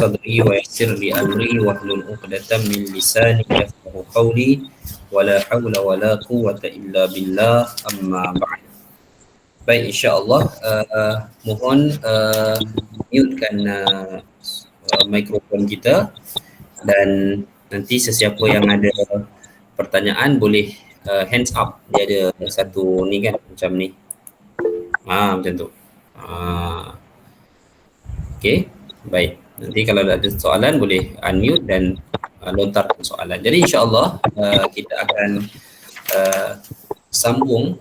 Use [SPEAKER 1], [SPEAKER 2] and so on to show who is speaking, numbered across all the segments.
[SPEAKER 1] صدري ويسر لي أمري واحلل عقدة من لساني يفقهوا قولي ولا حول ولا قوة إلا بالله أما بعد. Baik, insya-Allah mohon mutekan mikrofon kita, dan nanti sesiapa yang ada pertanyaan boleh hands up. Dia ada satu ni kan, macam ni. Macam tu. Okey, baik. Nanti kalau ada soalan boleh unmute dan lontarkan soalan. Jadi insya-Allah kita akan sambung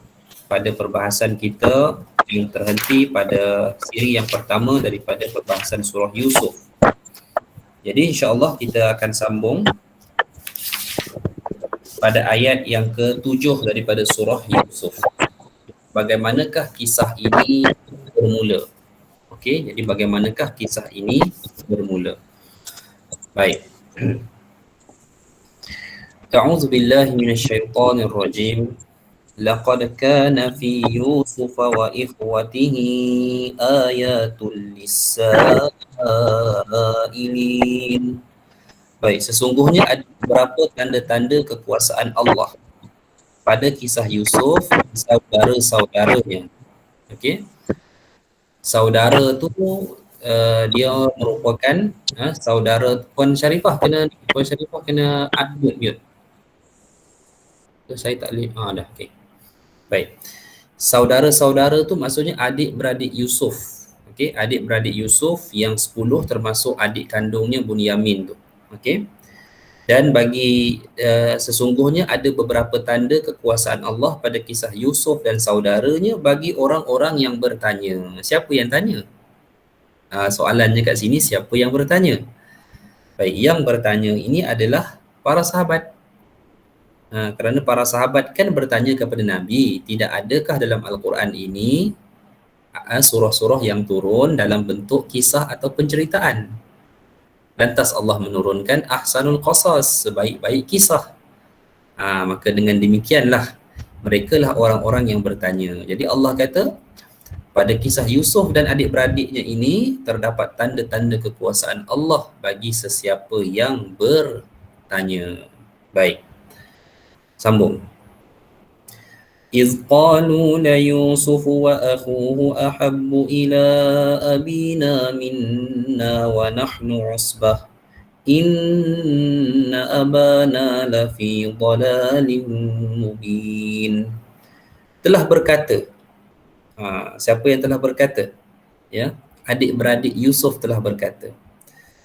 [SPEAKER 1] pada perbahasan kita yang terhenti pada siri yang pertama daripada perbahasan surah Yusuf. Jadi insya-Allah kita akan sambung pada ayat yang ke-7 daripada surah Yusuf. Bagaimanakah kisah ini bermula? Okey, jadi bagaimanakah kisah ini bermula? Baik. A'udzu billahi minasyaitonir rajim. Laqad kana fi Yusuf wa ikhwatihi ayatul lis-sa'ilin. Baik, sesungguhnya ada beberapa tanda-tanda kekuasaan Allah pada kisah Yusuf dan saudara-saudaranya. Okey. Saudara tu dia merupakan saudara Puan Syarifah kena unmute. Saya tak boleh. Dah, okey. Baik. Saudara-saudara tu maksudnya adik-beradik Yusuf. Okey, adik-beradik Yusuf yang 10 termasuk adik kandungnya Bunyamin tu. Okey. Dan bagi sesungguhnya ada beberapa tanda kekuasaan Allah pada kisah Yusuf dan saudaranya bagi orang-orang yang bertanya. Siapa yang tanya? Soalannya kat sini, siapa yang bertanya? Baik, yang bertanya ini adalah para sahabat. Kerana para sahabat kan bertanya kepada Nabi, tidak adakah dalam Al-Quran ini surah-surah yang turun dalam bentuk kisah atau penceritaan? Lantas Allah menurunkan ahsanul qasas, sebaik-baik kisah. Maka dengan demikianlah mereka lah orang-orang yang bertanya. Jadi Allah kata pada kisah Yusuf dan adik-beradiknya ini terdapat tanda-tanda kekuasaan Allah bagi sesiapa yang bertanya. Baik. Sambung. إِذْ قَالُوا لَيُوسُفُ وَأَخُوهُ أَحَبُّ إِلَىٰ أَبِينَا مِنَّا وَنَحْنُ عُصْبَةٌ إِنَّ أَبَانَا لَفِي ضَلَالٍ مُبِينٍ. Telah berkata, siapa yang telah berkata? Ya, adik-beradik Yusuf telah berkata,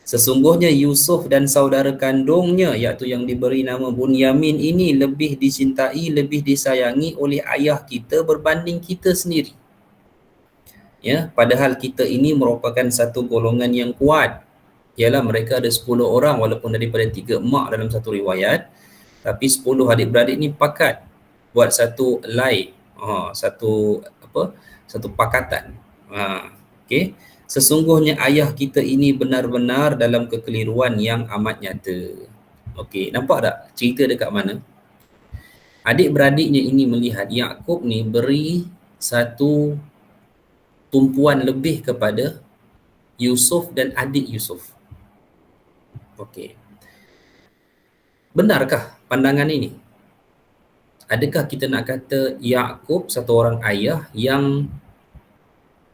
[SPEAKER 1] sesungguhnya Yusuf dan saudara kandungnya, iaitu yang diberi nama Bunyamin ini, lebih dicintai, lebih disayangi oleh ayah kita berbanding kita sendiri. Ya, padahal kita ini merupakan satu golongan yang kuat. Ialah mereka ada 10 orang walaupun daripada 3 emak dalam satu riwayat, tapi 10 adik-beradik ni pakat buat satu satu pakatan. Okey. Sesungguhnya ayah kita ini benar-benar dalam kekeliruan yang amat nyata. Okey, nampak tak cerita dekat mana? Adik-beradiknya ini melihat Yaqub ni beri satu tumpuan lebih kepada Yusuf dan adik Yusuf. Okey. Benarkah pandangan ini? Adakah kita nak kata Yaqub satu orang ayah yang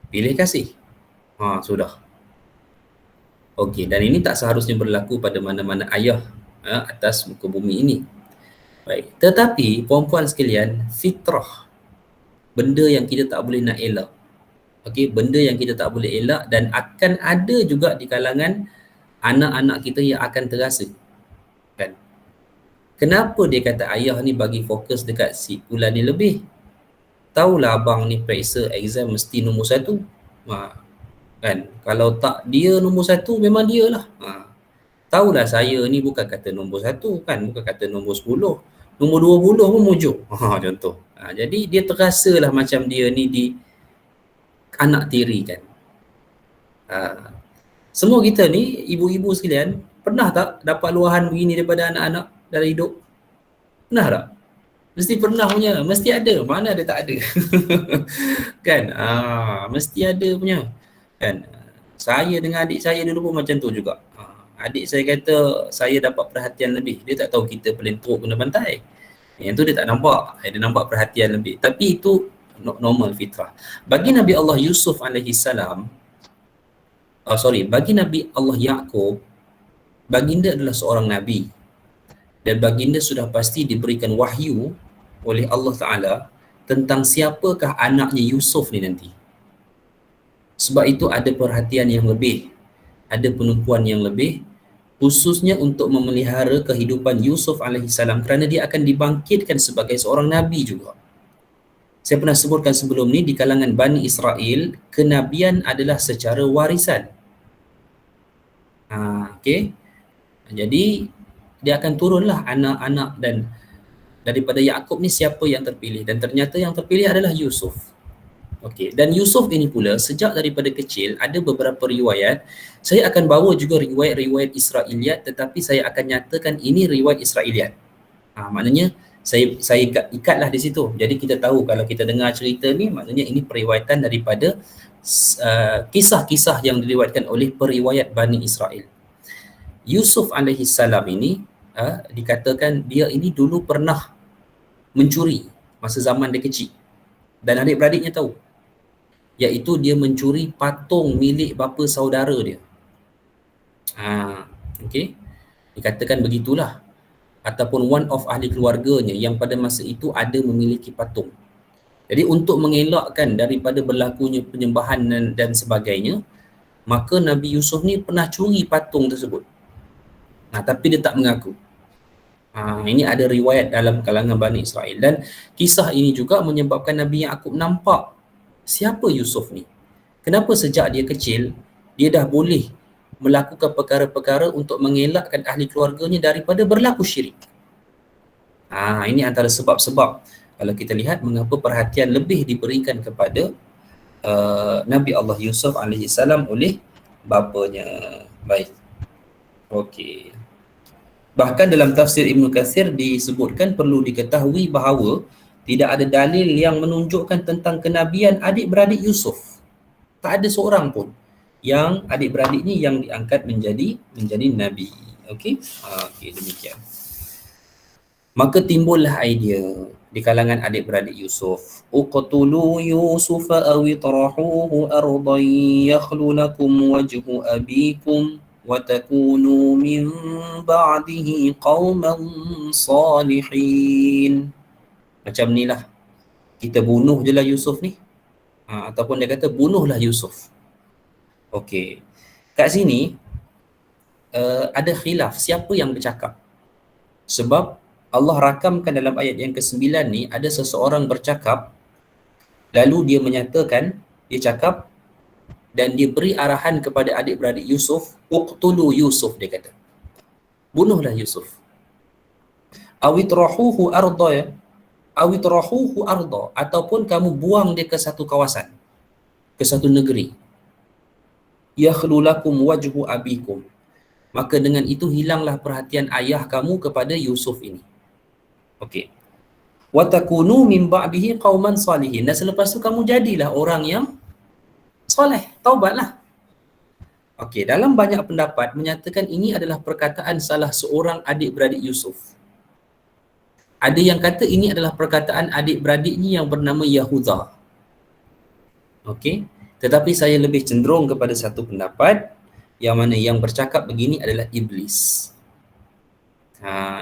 [SPEAKER 1] pilih kasih? Sudah. Okey, dan ini tak seharusnya berlaku pada mana-mana ayah atas muka bumi ini. Baik, tetapi puan-puan sekalian, fitrah, benda yang kita tak boleh nak elak. Okey, benda yang kita tak boleh elak, dan akan ada juga di kalangan anak-anak kita yang akan terasa. Kan? Kenapa dia kata ayah ni bagi fokus dekat si Fulan ni lebih? Tahulah abang ni periksa exam mesti nombor 1. Kan, kalau tak dia nombor 1 memang dia lah. Tahulah saya ni bukan kata nombor 1 kan, bukan kata nombor 10, nombor 20 pun mujuk. Contoh. Jadi dia terasalah macam dia ni di anak tiri kan. Semua kita ni ibu-ibu sekalian pernah tak dapat luahan begini daripada anak-anak dalam hidup? Pernah tak? Mesti pernah punya, mesti ada. Mana ada tak ada? Kan? Mesti ada punya. Kan? Saya dengan adik saya dulu pun macam tu juga. Adik saya kata saya dapat perhatian lebih. Dia tak tahu kita paling teruk guna pantai. Yang tu dia tak nampak. Dia nampak perhatian lebih. Tapi itu normal fitrah. Bagi Nabi Allah Yusuf alaihi salam, bagi Nabi Allah Yaqub, baginda adalah seorang nabi dan baginda sudah pasti diberikan wahyu oleh Allah Ta'ala tentang siapakah anaknya Yusuf ni nanti. Sebab itu ada perhatian yang lebih, ada penumpuan yang lebih, khususnya untuk memelihara kehidupan Yusuf alaihissalam kerana dia akan dibangkitkan sebagai seorang nabi juga. Saya pernah sebutkan sebelum ni, di kalangan Bani Israel, kenabian adalah secara warisan. Okay. Jadi dia akan turunlah anak-anak dan daripada Yaqub ni siapa yang terpilih, dan ternyata yang terpilih adalah Yusuf. Okey, dan Yusuf ini pula sejak daripada kecil ada beberapa riwayat. Saya akan bawa juga riwayat-riwayat Israiliyat, tetapi saya akan nyatakan ini riwayat Israiliyat. Maknanya saya ikatlah di situ. Jadi kita tahu kalau kita dengar cerita ni, maknanya ini periwayatan daripada kisah-kisah yang diriwayatkan oleh periwayat Bani Israel. Yusuf alaihi salam ini dikatakan dia ini dulu pernah mencuri masa zaman dia kecil, dan adik-beradiknya tahu, iaitu dia mencuri patung milik bapa saudara dia. Okey, dikatakan begitulah, ataupun one of ahli keluarganya yang pada masa itu ada memiliki patung. Jadi untuk mengelakkan daripada berlakunya penyembahan dan sebagainya, maka Nabi Yusuf ni pernah curi patung tersebut. Tapi dia tak mengaku. Ini ada riwayat dalam kalangan Bani Israel, dan kisah ini juga menyebabkan Nabi Yaqub nampak siapa Yusuf ni. Kenapa sejak dia kecil dia dah boleh melakukan perkara-perkara untuk mengelakkan ahli keluarganya daripada berlaku syirik. Ini antara sebab-sebab kalau kita lihat mengapa perhatian lebih diberikan kepada Nabi Allah Yusuf alaihi salam oleh bapanya. Baik. Okey. Bahkan dalam tafsir Ibn Katsir disebutkan perlu diketahui bahawa tidak ada dalil yang menunjukkan tentang kenabian adik-beradik Yusuf. Tak ada seorang pun yang adik-beradik ni yang diangkat menjadi nabi. Okey? Okey, demikian. Maka timbullah idea di kalangan adik-beradik Yusuf. Uqtulu Yusuf aw itrahuhu ardan yakhlu lakum wajhu abikum wa takunu min ba'dihi qauman salihin. Macam ni lah, kita bunuh je lah Yusuf ni. Ataupun dia kata bunuhlah Yusuf. Okey, kat sini ada khilaf siapa yang bercakap. Sebab Allah rakamkan dalam ayat yang ke-9 ni, ada seseorang bercakap, lalu dia menyatakan, dia cakap dan dia beri arahan kepada adik-beradik Yusuf, uqtulu Yusuf, dia kata, bunuhlah Yusuf. Awitrahuhu arda, awitrahuhu arda, ataupun kamu buang dia ke satu kawasan, ke satu negeri. Yakhlu lakum wajhu abikum, maka dengan itu hilanglah perhatian ayah kamu kepada Yusuf ini. Okey. Wa takunu min ba'dihi qauman salihin, dan selepas tu kamu jadilah orang yang soleh, taubatlah. Okey, dalam banyak pendapat menyatakan ini adalah perkataan salah seorang adik-beradik Yusuf. Ada yang kata ini adalah perkataan adik-beradiknya yang bernama Yahuda. Okey, tetapi saya lebih cenderung kepada satu pendapat yang mana yang bercakap begini adalah iblis.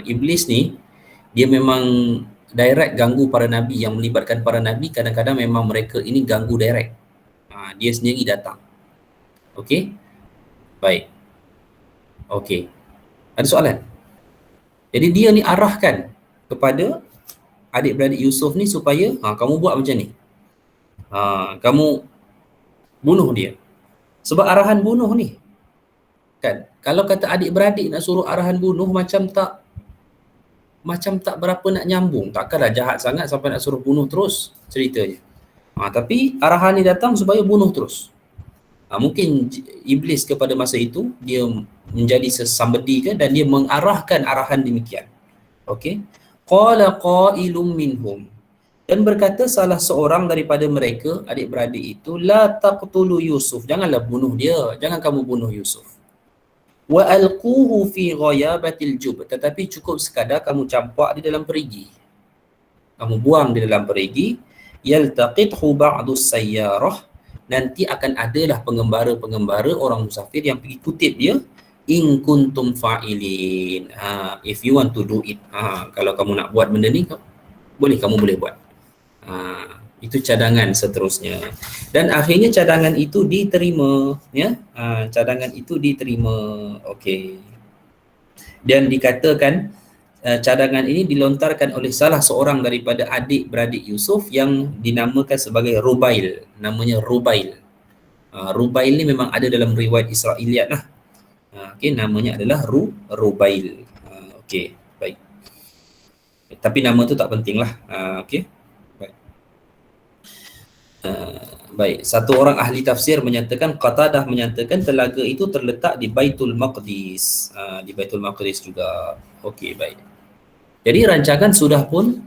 [SPEAKER 1] Iblis ni dia memang direct ganggu para nabi, yang melibatkan para nabi. Kadang-kadang memang mereka ini ganggu direct. Dia sendiri datang. Okey? Baik. Okey. Ada soalan? Jadi dia ni arahkan kepada adik-beradik Yusuf ni supaya kamu buat macam ni. Kamu bunuh dia. Sebab arahan bunuh ni, kan, kalau kata adik-beradik nak suruh arahan bunuh, macam tak berapa nak nyambung. Takkanlah jahat sangat sampai nak suruh bunuh terus ceritanya. Tapi arahan ni datang supaya bunuh terus. Mungkin iblis kepada masa itu dia menjadi somebody kan, dan dia mengarahkan arahan demikian. Okey. Qala qailum minhum, Dan berkata salah seorang daripada mereka, adik-beradik itu, la taqtulu Yusuf, janganlah bunuh dia, jangan kamu bunuh Yusuf. Wa alquhu fi ghayabatil jub, tetapi cukup sekadar kamu campak di dalam perigi. Kamu buang di dalam perigi, yaltaqithu ba'dus sayyarah, nanti akan adalah pengembara-pengembara orang musafir yang pergi kutip dia, in kuntum fa'ilin. If you want to do it. Kalau kamu nak buat benda ni, boleh, kamu boleh buat. Itu cadangan seterusnya, dan akhirnya cadangan itu diterima, ya. Cadangan itu diterima. Okey, dan dikatakan cadangan ini dilontarkan oleh salah seorang daripada adik-beradik Yusuf yang dinamakan sebagai Rubail, namanya Rubail. Rubail ni memang ada dalam riwayat Israiliyat lah. Okey, namanya adalah Rubail. Okey, baik, tapi nama tu tak penting lah. Okey, baik, satu orang ahli tafsir menyatakan, Qatadah menyatakan telaga itu terletak di Baitul Maqdis, di Baitul Maqdis juga. Okey, baik. Jadi rancangan sudah pun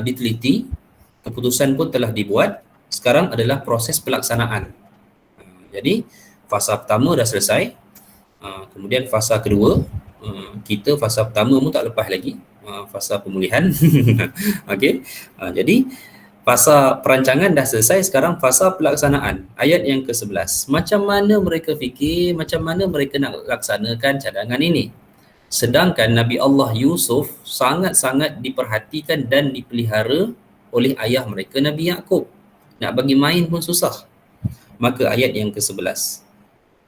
[SPEAKER 1] diteliti, keputusan pun telah dibuat, sekarang adalah proses pelaksanaan. Jadi fasa pertama dah selesai, kemudian fasa kedua, kita fasa pertama pun tak lepas lagi, fasa pemulihan. Okey, jadi fasa perancangan dah selesai, sekarang fasa pelaksanaan. Ayat yang ke-11. Macam mana mereka fikir, macam mana mereka nak laksanakan cadangan ini? Sedangkan Nabi Allah Yusuf sangat-sangat diperhatikan dan dipelihara oleh ayah mereka Nabi Yaqub. Nak bagi main pun susah. Maka ayat yang ke-11.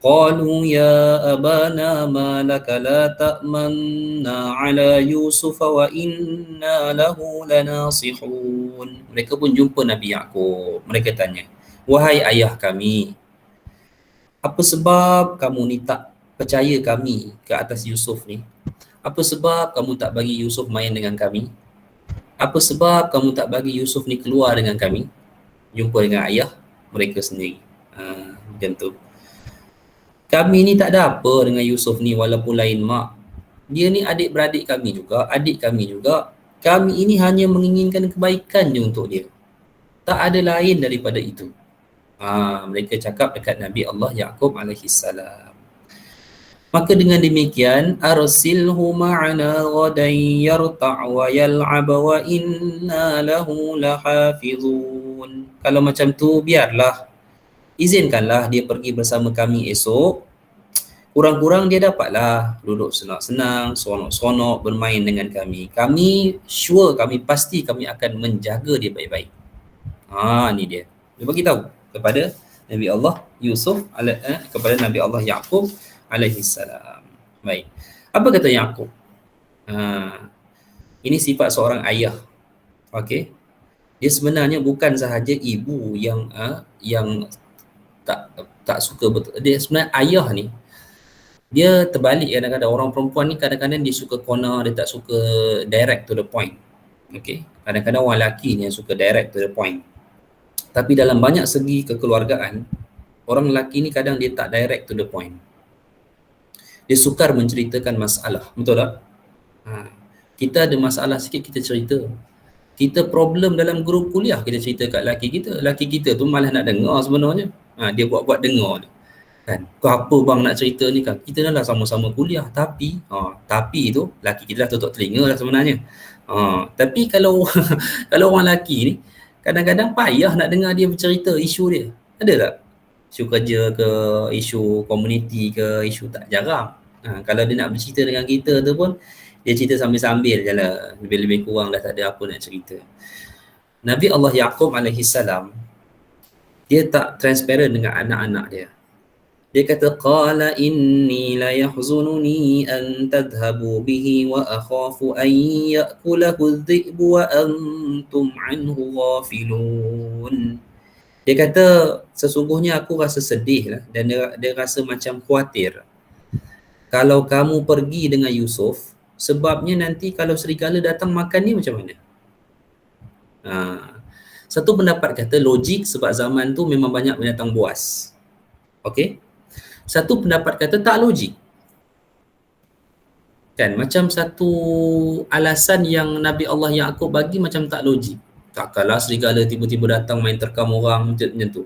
[SPEAKER 1] Qalu ya abana ma laka la ta'manna ala Yusuf wa inna lahu lanasihun. Mereka pun jumpa Nabi Yaqub. Mereka tanya, wahai ayah kami, apa sebab kamu ni tak percaya kami ke atas Yusuf ni? Apa sebab kamu tak bagi Yusuf main dengan kami? Apa sebab kamu tak bagi Yusuf ni keluar dengan kami? Jumpa dengan ayah mereka sendiri. Macam tu. Kami ni tak ada apa dengan Yusuf ni walaupun lain mak. Dia ni adik-beradik kami juga, adik kami juga. Kami ini hanya menginginkan kebaikan je untuk dia. Tak ada lain daripada itu. Mereka cakap dekat Nabi Allah Yaqub alaihi salam. Maka dengan demikian, arsilhu ma'ana ghadan yarta' wa yal'ab wa inna lahu lahafizun. Kalau macam tu, biarlah, izinkanlah dia pergi bersama kami esok. Kurang-kurang dia dapatlah duduk senang-senang, seronok-seronok bermain dengan kami. Kami sure, kami pasti kami akan menjaga dia baik-baik. Ni dia. Dia bagi tahu kepada Nabi Allah Yusuf, kepada Nabi Allah Yaqub alaihi salam. Baik. Apa kata Yaqub? Ini sifat seorang ayah. Okey. Dia sebenarnya bukan sahaja ibu yang tak suka betul. Dia sebenarnya ayah ni, dia terbalik kadang-kadang. Orang perempuan ni kadang-kadang dia suka corner, dia tak suka direct to the point. Okey. Kadang-kadang orang lelaki ni yang suka direct to the point. Tapi dalam banyak segi kekeluargaan, orang lelaki ni kadang dia tak direct to the point. Dia sukar menceritakan masalah. Betul tak? Kita ada masalah sikit, kita cerita. Kita problem dalam grup kuliah, kita cerita kat lelaki kita. Lelaki kita tu malas nak dengar sebenarnya. Dia buat-buat dengar tu. Kan? Kau apa bang nak cerita ni kan? Kita dah lah sama-sama kuliah. Tapi tu lelaki kita dah tutup telinga lah sebenarnya. Tapi kalau kalau orang lelaki ni, kadang-kadang payah nak dengar dia bercerita isu dia. Ada tak? Isu kerja ke, isu komuniti ke, isu tak jarang. Kalau dia nak bercerita dengan kita tu pun, dia cerita sambil-sambil je lah. Lebih-lebih kurang dah tak ada apa nak cerita. Nabi Allah Yaqub alaihi salam, dia tak transparent dengan anak-anak dia. Dia kata, qala inni la yahzununi an tadhhabu bihi wa akhafu an ya'kulahu adh-dhi'bu wa antum anhu ghafilun. Dia kata, sesungguhnya aku rasa sedih lah, dan dia rasa macam khawatir kalau kamu pergi dengan Yusuf, sebabnya nanti kalau serigala datang makan ni macam mana? Satu pendapat kata logik sebab zaman tu memang banyak binatang buas. Okey? Satu pendapat kata tak logik. Kan macam satu alasan yang Nabi Allah Yaqub bagi macam tak logik. Takkanlah serigala tiba-tiba datang main terkam orang macam tu.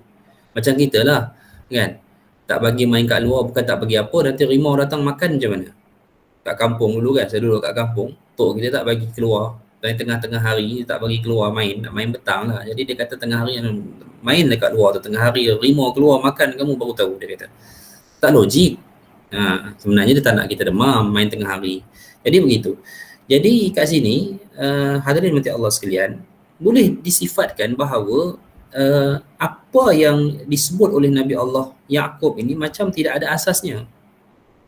[SPEAKER 1] Macam kita lah, kan? Tak bagi main kat luar, bukan tak bagi apa, nanti rimau datang makan macam mana? Kat kampung dulu kan, saya duduk kat kampung, tok kita tak bagi keluar. Dan tengah-tengah hari tak bagi keluar main, nak main petang lah. Jadi dia kata tengah hari main dekat luar tu, tengah hari rimau keluar makan, kamu baru tahu, dia kata. Tak logik. Sebenarnya dia tak nak kita demam main tengah hari. Jadi begitu. Jadi kat sini hadirin mati Allah sekalian, boleh disifatkan bahawa apa yang disebut oleh Nabi Allah Yaqub ini macam tidak ada asasnya.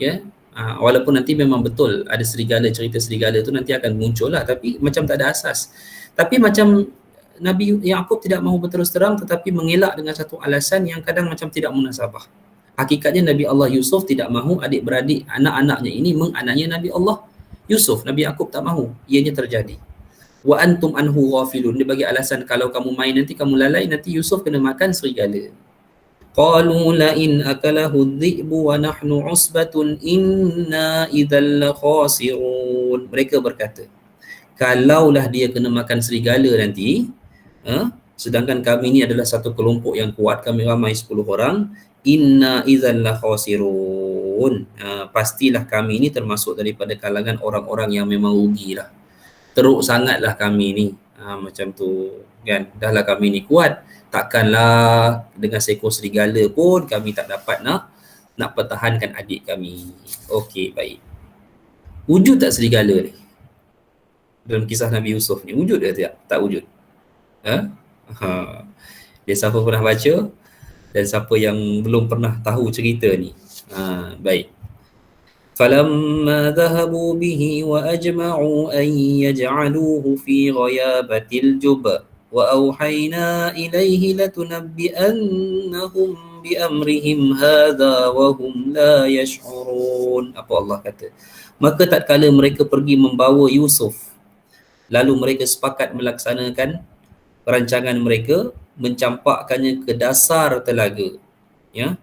[SPEAKER 1] Ya. Walaupun nanti memang betul ada serigala, cerita serigala tu nanti akan muncul lah, tapi macam tak ada asas. Tapi macam Nabi Yaqub tidak mahu berterus terang tetapi mengelak dengan satu alasan yang kadang macam tidak munasabah. Hakikatnya Nabi Allah Yusuf tidak mahu adik-beradik anak-anaknya ini menganiaya Nabi Allah Yusuf. Nabi Yaqub tak mahu, ianya terjadi. Wa antum anhu ghafilun, dia bagi alasan kalau kamu main nanti kamu lalai, nanti Yusuf kena makan serigala. Qalu la in akalahu dhi'bu wa nahnu usbatun inna idzal la khasirun. Mereka berkata, kalaulah dia kena makan serigala nanti, sedangkan kami ini adalah satu kelompok yang kuat, kami ramai 10 orang, inna idzal la khasirun. Pastilah kami ini termasuk daripada kalangan orang-orang yang memang rugilah. Teruk sangatlah kami ni. Macam tu kan. Dahlah kami ni kuat, takkanlah dengan seekor serigala pun kami tak dapat nak pertahankan adik kami. Okey, baik. Wujud tak serigala ni dalam kisah Nabi Yusuf ni? Wujud ke tak? Tak wujud. Dia siapa pernah baca dan siapa yang belum pernah tahu cerita ni? Baik. فَلَمَّا ذَهَبُوا بِهِ وَأَجْمَعُوا أَنْ يَجْعَلُوهُ فِي غَيَابَةِ الْجُبِّ وَأَوْحَيْنَا إِلَيْهِ لَتُنَبِّئَنَّهُمْ بِأَمْرِهِمْ هَذَا وَهُمْ لَا يَشْعُرُونَ. Apa Allah kata? Maka tatkala mereka pergi membawa Yusuf, lalu mereka sepakat melaksanakan perancangan mereka, mencampakkannya ke dasar telaga. Ya,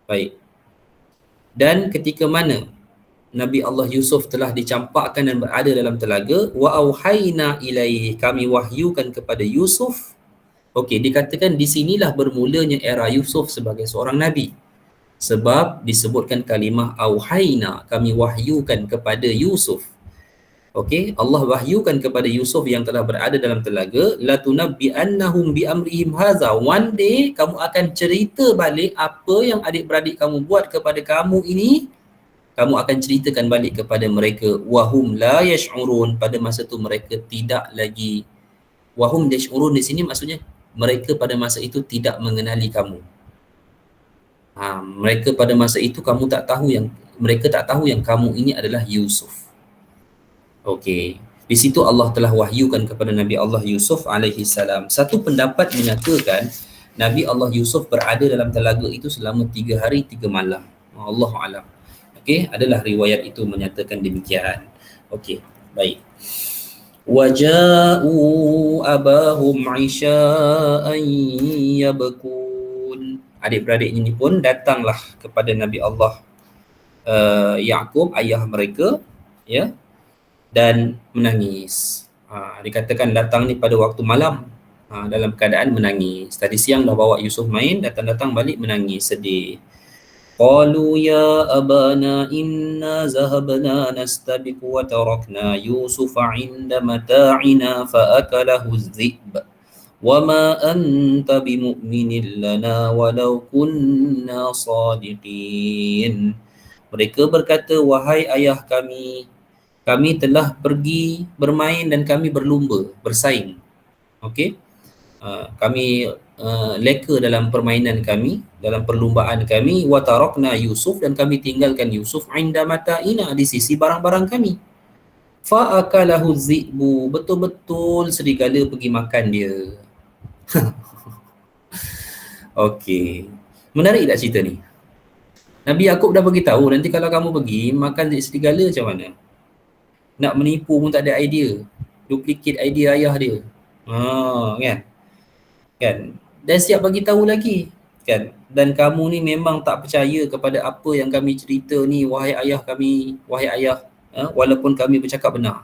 [SPEAKER 1] baik. Dan ketika mana Nabi Allah Yusuf telah dicampakkan dan berada dalam telaga, wa auhayna ilaihi, kami wahyukan kepada Yusuf. Okey, dikatakan di sinilah bermulanya era Yusuf sebagai seorang nabi. Sebab disebutkan kalimah auhayna, kami wahyukan kepada Yusuf. Okey, Allah wahyukan kepada Yusuf yang telah berada dalam telaga, la tunabbi'annahum bi amrihim hadza. One day kamu akan cerita balik apa yang adik-beradik kamu buat kepada kamu ini. Kamu akan ceritakan balik kepada mereka, wahum la yash'urun, pada masa tu mereka tidak lagi, wahum yash'urun di sini maksudnya mereka pada masa itu tidak mengenali kamu. Mereka pada masa itu mereka tak tahu yang kamu ini adalah Yusuf. Okey, di situ Allah telah wahyukan kepada Nabi Allah Yusuf alaihi salam. Satu pendapat menyatakan Nabi Allah Yusuf berada dalam telaga itu selama 3 hari 3 malam. Allahu alam. Okey, adalah riwayat itu menyatakan demikian. Okey, baik. Waja'u abahum 'isha'an yabkun. Adik-beradik ini pun datanglah kepada Nabi Allah Yaqub, ayah mereka, ya, dan menangis. Dikatakan datang ni pada waktu malam, dalam keadaan menangis. Tadi siang dah bawa Yusuf main, datang-datang balik menangis, sedih. Qalu ya abana inna zahabna nastabiqu wa tarakna Yusufa 'inda mata'ina fa akalahu adh-dhi'b wa ma anta bimu'minin lana walau kunna sadiqin. Mereka berkata, wahai ayah kami telah pergi bermain dan kami berlumba, bersaing. Okey. Kami leka dalam permainan kami, dalam perlumbaan kami, wa tarakna Yusuf, dan kami tinggalkan Yusuf inda mata'ina, di sisi barang-barang kami. Fa akalahu dhi'bu, betul-betul serigala pergi makan dia. Okey. Menarik tak cerita ni? Nabi Yaqub dah bagi tahu nanti kalau kamu pergi makan serigala macam mana? Nak menipu pun tak ada idea. Duplicate idea ayah dia. Kan? Dan siap bagi tahu lagi. kan, dan kamu ni memang tak percaya kepada apa yang kami cerita ni, wahai ayah kami, wahai ayah, walaupun kami bercakap benar.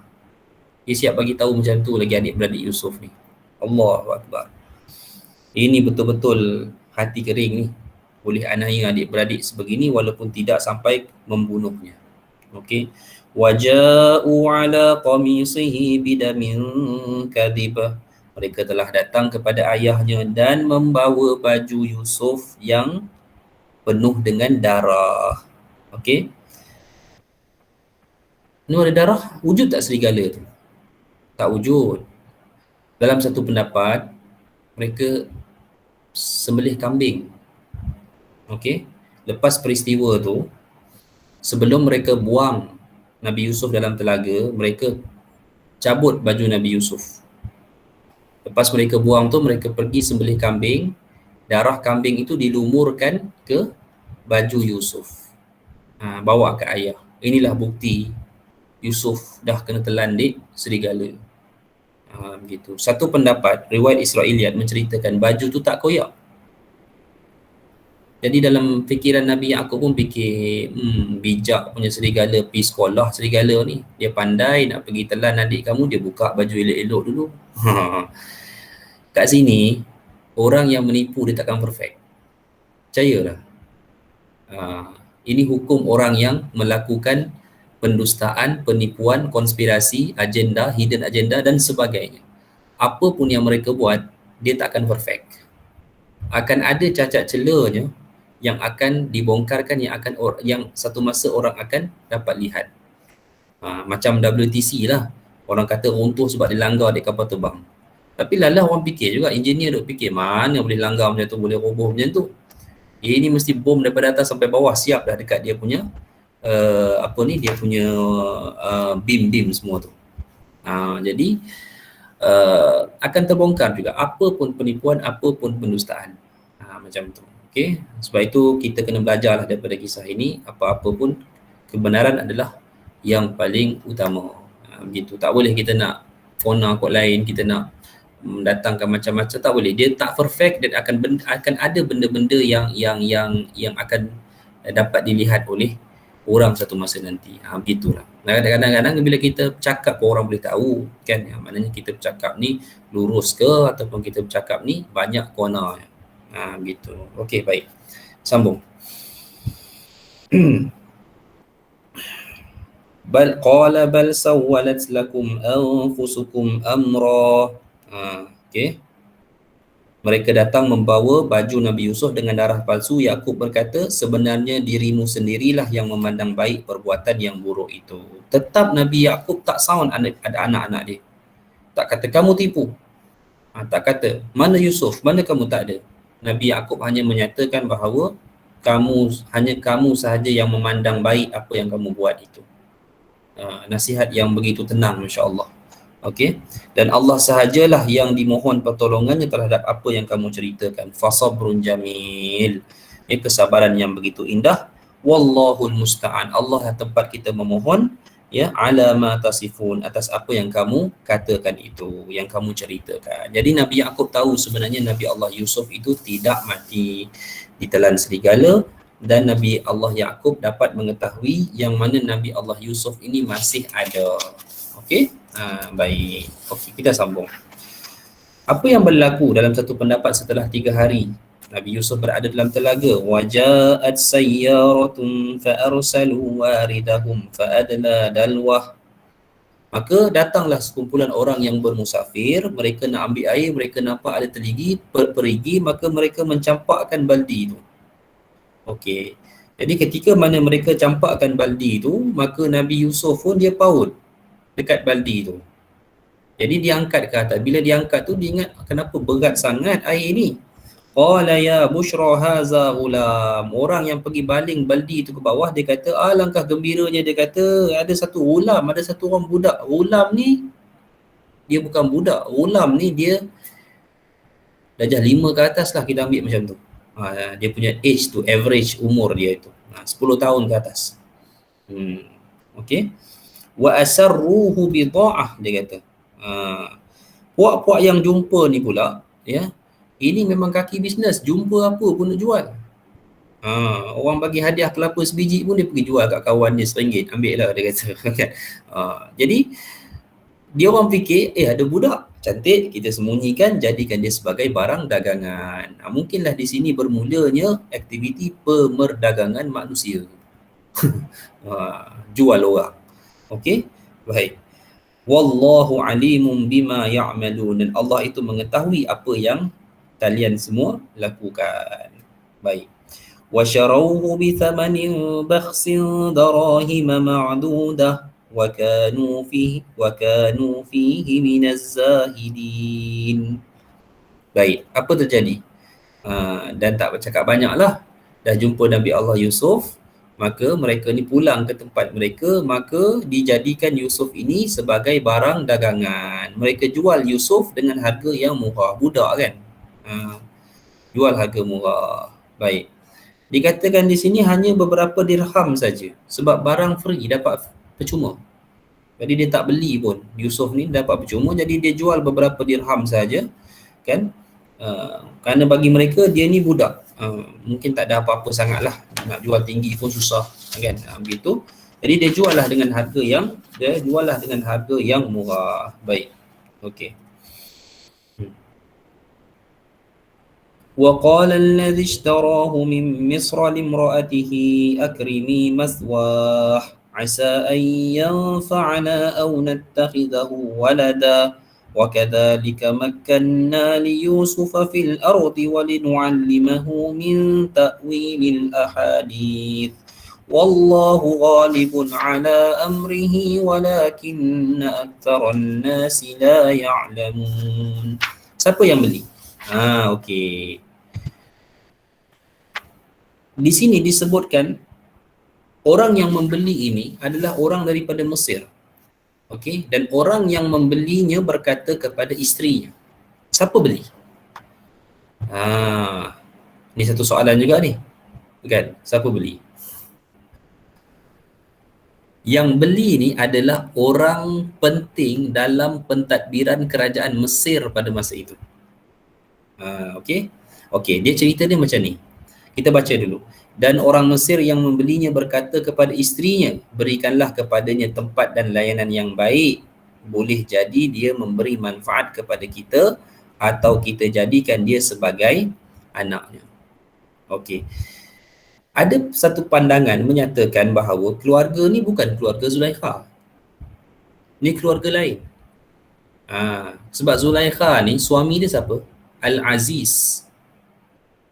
[SPEAKER 1] Dia siap bagi tahu macam tu lagi adik-beradik Yusuf ni. Allahu Akbar. Ini betul-betul hati kering ni. Boleh aniaya adik-beradik sebegini walaupun tidak sampai membunuhnya. Okey. Waja'u ala qamisihi bidamin kadhibah. Mereka telah datang kepada ayahnya dan membawa baju Yusuf yang penuh dengan darah. Okey. Penuh ada darah, wujud tak serigala tu? Tak wujud. Dalam satu pendapat, mereka sembelih kambing. Okey. Lepas peristiwa tu, sebelum mereka buang Nabi Yusuf dalam telaga, mereka cabut baju Nabi Yusuf. Lepas mereka buang tu, mereka pergi sembelih kambing. Darah kambing itu dilumurkan ke baju Yusuf. Bawa ke ayah. Inilah bukti Yusuf dah kena telan di serigala. Begitu. Satu pendapat, riwayat Israiliyat menceritakan baju tu tak koyak. Jadi dalam fikiran Nabi Yaakob pun fikir, bijak punya serigala pergi sekolah serigala ni. Dia pandai nak pergi telan adik kamu, dia buka baju elok-elok dulu. Kat sini, orang yang menipu dia takkan perfect. Percayalah. Ini hukum orang yang melakukan pendustaan, penipuan, konspirasi, agenda, hidden agenda dan sebagainya. Apa pun yang mereka buat, dia takkan perfect. Akan ada cacat celanya yang akan dibongkarkan, yang satu masa orang akan dapat lihat. Macam WTC lah. Orang kata runtuh sebab dia langgar di kapal terbang. Tapi lalah orang fikir juga, engineer duk fikir mana boleh langgar macam tu, boleh roboh macam tu. Ini mesti bom daripada atas sampai bawah siap dah dekat dia punya dia punya beam semua tu. Jadi akan terbongkar juga apa pun penipuan, apa pun pendustaan. Macam tu. Okey, sebab itu kita kena belajarlah daripada kisah ini, apa-apa pun kebenaran adalah yang paling utama. Begitu. Tak boleh kita nak corner kot lain, kita nak mendatangkan macam-macam, tak boleh. Dia tak perfect dan akan ada benda-benda yang akan dapat dilihat oleh orang satu masa nanti. Begitulah. Kadang-kadang bila kita bercakap orang boleh tahu kan, maknanya kita bercakap ni lurus ke ataupun kita bercakap ni banyak corner. Begitu. Okey, baik. Sambung. Bal qala bal sawwalat lakum anfusukum amra. Okey. Mereka datang membawa baju Nabi Yusuf dengan darah palsu. Yakub berkata, sebenarnya dirimu sendirilah yang memandang baik perbuatan yang buruk itu. Tetap Nabi Yakub tak sound ada anak-anak dia. Tak kata kamu tipu. Tak kata mana Yusuf, mana kamu tak ada. Nabi Yakub hanya menyatakan bahawa hanya kamu sahaja yang memandang baik apa yang kamu buat itu. Nasihat yang begitu tenang, masya-Allah. Okey, dan Allah sahajalah yang dimohon pertolongannya terhadap apa yang kamu ceritakan. Fasabrun jamil. Kesabaran yang begitu indah. Wallahul musta'an. Allah tempat kita memohon, ya, ala ma tasifun, atas apa yang kamu katakan itu, yang kamu ceritakan. Jadi Nabi Yakub tahu sebenarnya Nabi Allah Yusuf itu tidak mati ditelan serigala, dan Nabi Allah Yakub dapat mengetahui yang mana Nabi Allah Yusuf ini masih ada. Okey? Baik. Okey, kita sambung. Apa yang berlaku dalam satu pendapat setelah 3 hari Nabi Yusuf berada dalam telaga? Waja'at sayyaratun fa'arsalu waridahum fa'adla dalwah. Maka datanglah sekumpulan orang yang bermusafir, mereka nak ambil air, mereka nampak ada perigi, maka mereka mencampakkan baldi itu. Okey. Jadi ketika mana mereka campakkan baldi itu, maka Nabi Yusuf pun dia paut dekat baldi itu. Jadi dia angkat ke atas. Bila dia angkat tu dia ingat kenapa berat sangat air ni. Qala ya bushra haza ghulam. Orang yang pergi baling baldi itu ke bawah, dia kata, alangkah gembiranya, dia kata ada satu ghulam, ada satu orang budak. Ghulam ni dia bukan budak. Ghulam ni dia darjah 5 ke atas lah, kita ambil macam tu. Dia punya age tu, average umur dia itu 10 tahun ke atas. Okey. Wa asarruhu bida'ah, dia kata. Puak-puak yang jumpa ni pula, ya, Ini memang kaki bisnes, jumpa apa pun nak jual. Orang bagi hadiah kelapa sebiji pun dia pergi jual kat kawan dia RM1, ambil lah dia kata. Kan? Jadi dia orang fikir, ada budak cantik, kita sembunyikan, jadikan dia sebagai barang dagangan. Mungkinlah di sini bermulanya aktiviti pemerdagangan manusia. Jual orang. Okey? Baik. Wallahu alimun bima ya'malun. Dan Allah itu mengetahui apa yang kalian semua lakukan. Baik. وَشَرَوْهُ بِثَمَنٍ بَخْسٍ دَرَاهِمَ مَعْدُودَةٍ وَكَانُوا فِيهِ مِنَ الزَّاهِدِينَ. Baik, apa terjadi? Dan tak bercakap banyaklah. Dah jumpa Nabi Allah Yusuf, maka mereka ni pulang ke tempat mereka, maka dijadikan Yusuf ini sebagai barang dagangan. Mereka jual Yusuf dengan harga yang murah. Budak kan? Jual harga murah. Baik. Dikatakan di sini hanya beberapa dirham saja, sebab barang free, dapat percuma. Jadi dia tak beli pun. Yusuf ni dapat percuma, jadi dia jual beberapa dirham saja, kan? Kerana bagi mereka dia ni budak. Mungkin tak ada apa-apa sangatlah, nak jual tinggi pun susah, kan? Begitu. Jadi dia juallah dengan harga yang murah. Baik. Okey. وقال الذي اشتراه من مصر لامرأته أكرمي مثواه عسى أن ينفعنا أو نتخذه ولدا وكذلك مكنا ليوسف في الأرض ولنعلمه من تأويل الأحاديث والله غالب على أمره ولكن أكثر الناس لا يعلمون. Siapa yang beli? Okey. Di sini disebutkan orang yang membeli ini adalah orang daripada Mesir. Okey, dan orang yang membelinya berkata kepada isterinya. Siapa beli? Ni satu soalan juga ni. Kan? Siapa beli? Yang beli ni adalah orang penting dalam pentadbiran kerajaan Mesir pada masa itu. Okey. Okey, dia cerita dia macam ni. Kita baca dulu. Dan orang Mesir yang membelinya berkata kepada isterinya, berikanlah kepadanya tempat dan layanan yang baik. Boleh jadi dia memberi manfaat kepada kita atau kita jadikan dia sebagai anaknya. Okey. Ada satu pandangan menyatakan bahawa keluarga ni bukan keluarga Zulaikha. Ni keluarga lain. Sebab Zulaikha ni suami dia siapa? Al-Aziz.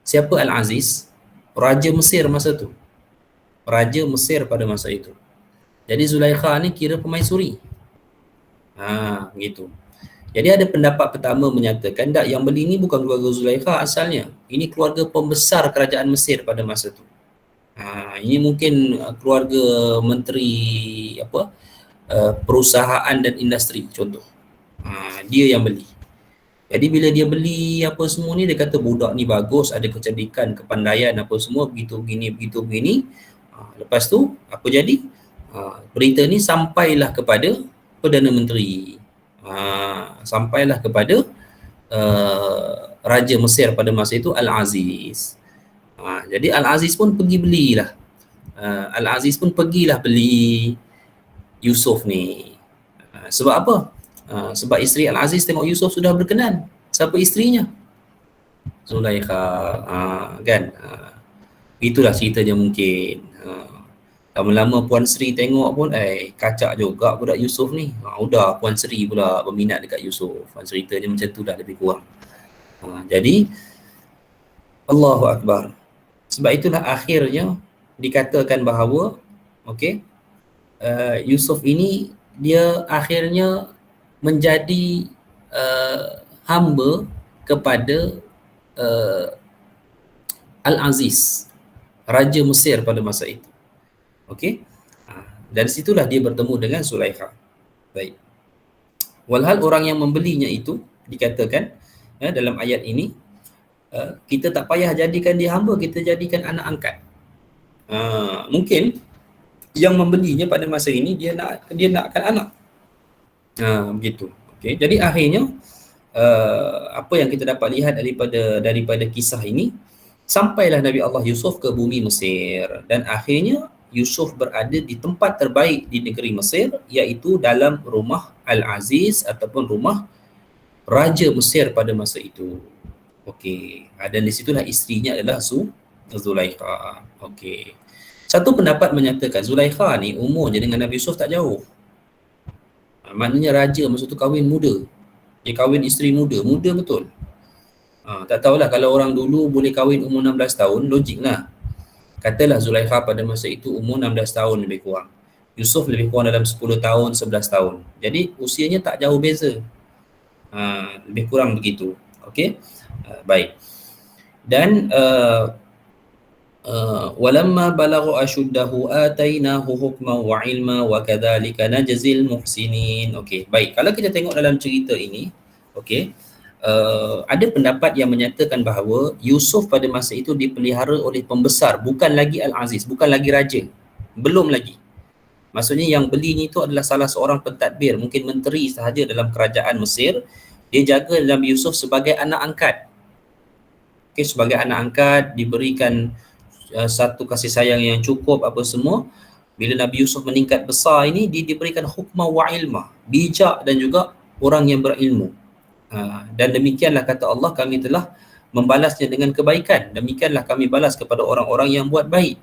[SPEAKER 1] Siapa Al-Aziz? Raja Mesir masa tu. Raja Mesir pada masa itu. Jadi Zulaikha ni kira pemaisuri. Begitu. Jadi ada pendapat pertama menyatakan tak, yang beli ni bukan keluarga Zulaikha asalnya. Ini keluarga pembesar kerajaan Mesir pada masa tu. Ini mungkin keluarga menteri perusahaan dan industri contoh. Dia yang beli. Jadi bila dia beli apa semua ni, dia kata budak ni bagus, ada kecerdikan, kepandaian apa semua, begitu begini. Lepas tu apa jadi? Berita ni sampailah kepada Perdana Menteri. Sampailah kepada Raja Mesir pada masa itu, Al-Aziz. Jadi Al-Aziz pun pergi belilah. Al-Aziz pun pergilah beli Yusuf ni. Sebab apa? Sebab isteri Al-Aziz tengok Yusuf sudah berkenan. Siapa isterinya? Zulaikha. Kan? Itulah ceritanya mungkin. Lama-lama Puan Sri tengok pun, kacak juga budak Yusuf ni. Udah Puan Sri pula berminat dekat Yusuf. Ceritanya macam tu dah lebih kurang. Jadi, Allahu Akbar. Sebab itulah akhirnya dikatakan bahawa, Yusuf ini dia akhirnya menjadi hamba kepada Al-Aziz, Raja Mesir pada masa itu. Dari situlah dia bertemu dengan Zulaikha. Baik. Walhal orang yang membelinya itu dikatakan dalam ayat ini, kita tak payah jadikan dia hamba, kita jadikan anak angkat. Mungkin yang membelinya pada masa ini dia nakkan anak. Begitu. Jadi akhirnya apa yang kita dapat lihat daripada kisah ini, sampailah Nabi Allah Yusuf ke bumi Mesir dan akhirnya Yusuf berada di tempat terbaik di negeri Mesir, iaitu dalam rumah Al-Aziz ataupun rumah Raja Mesir pada masa itu. Okey, dan di situlah isterinya adalah Zulaikha. Okey. Satu pendapat menyatakan Zulaikha ni umurnya dengan Nabi Yusuf tak jauh. Maknanya raja masa tu kahwin muda. Dia kahwin isteri muda, muda betul. Tak tahulah kalau orang dulu boleh kahwin umur 16 tahun, logik lah. Katalah Zulaikha pada masa itu umur 16 tahun lebih kurang. Yusuf lebih kurang dalam 10 tahun, 11 tahun. Jadi usianya tak jauh beza. Lebih kurang begitu. Okey. Baik. Dan walamma balagha ashuddahu atainahu hukman wa ilma wa kadzalika najzil muhsinin. Okey, baik. Kalau kita tengok dalam cerita ini, okey, ada pendapat yang menyatakan bahawa Yusuf pada masa itu dipelihara oleh pembesar, bukan lagi Al-Aziz, bukan lagi raja. Belum lagi. Maksudnya yang belinya itu adalah salah seorang pentadbir, mungkin menteri sahaja dalam kerajaan Mesir. Dia jaga Nabi Yusuf sebagai anak angkat. Okey, sebagai anak angkat, diberikan satu kasih sayang yang cukup apa semua. Bila Nabi Yusuf meningkat besar ini, dia diberikan hukmah wa ilmah, bijak dan juga orang yang berilmu. Dan demikianlah kata Allah, kami telah membalasnya dengan kebaikan. Demikianlah kami balas kepada orang-orang yang buat baik.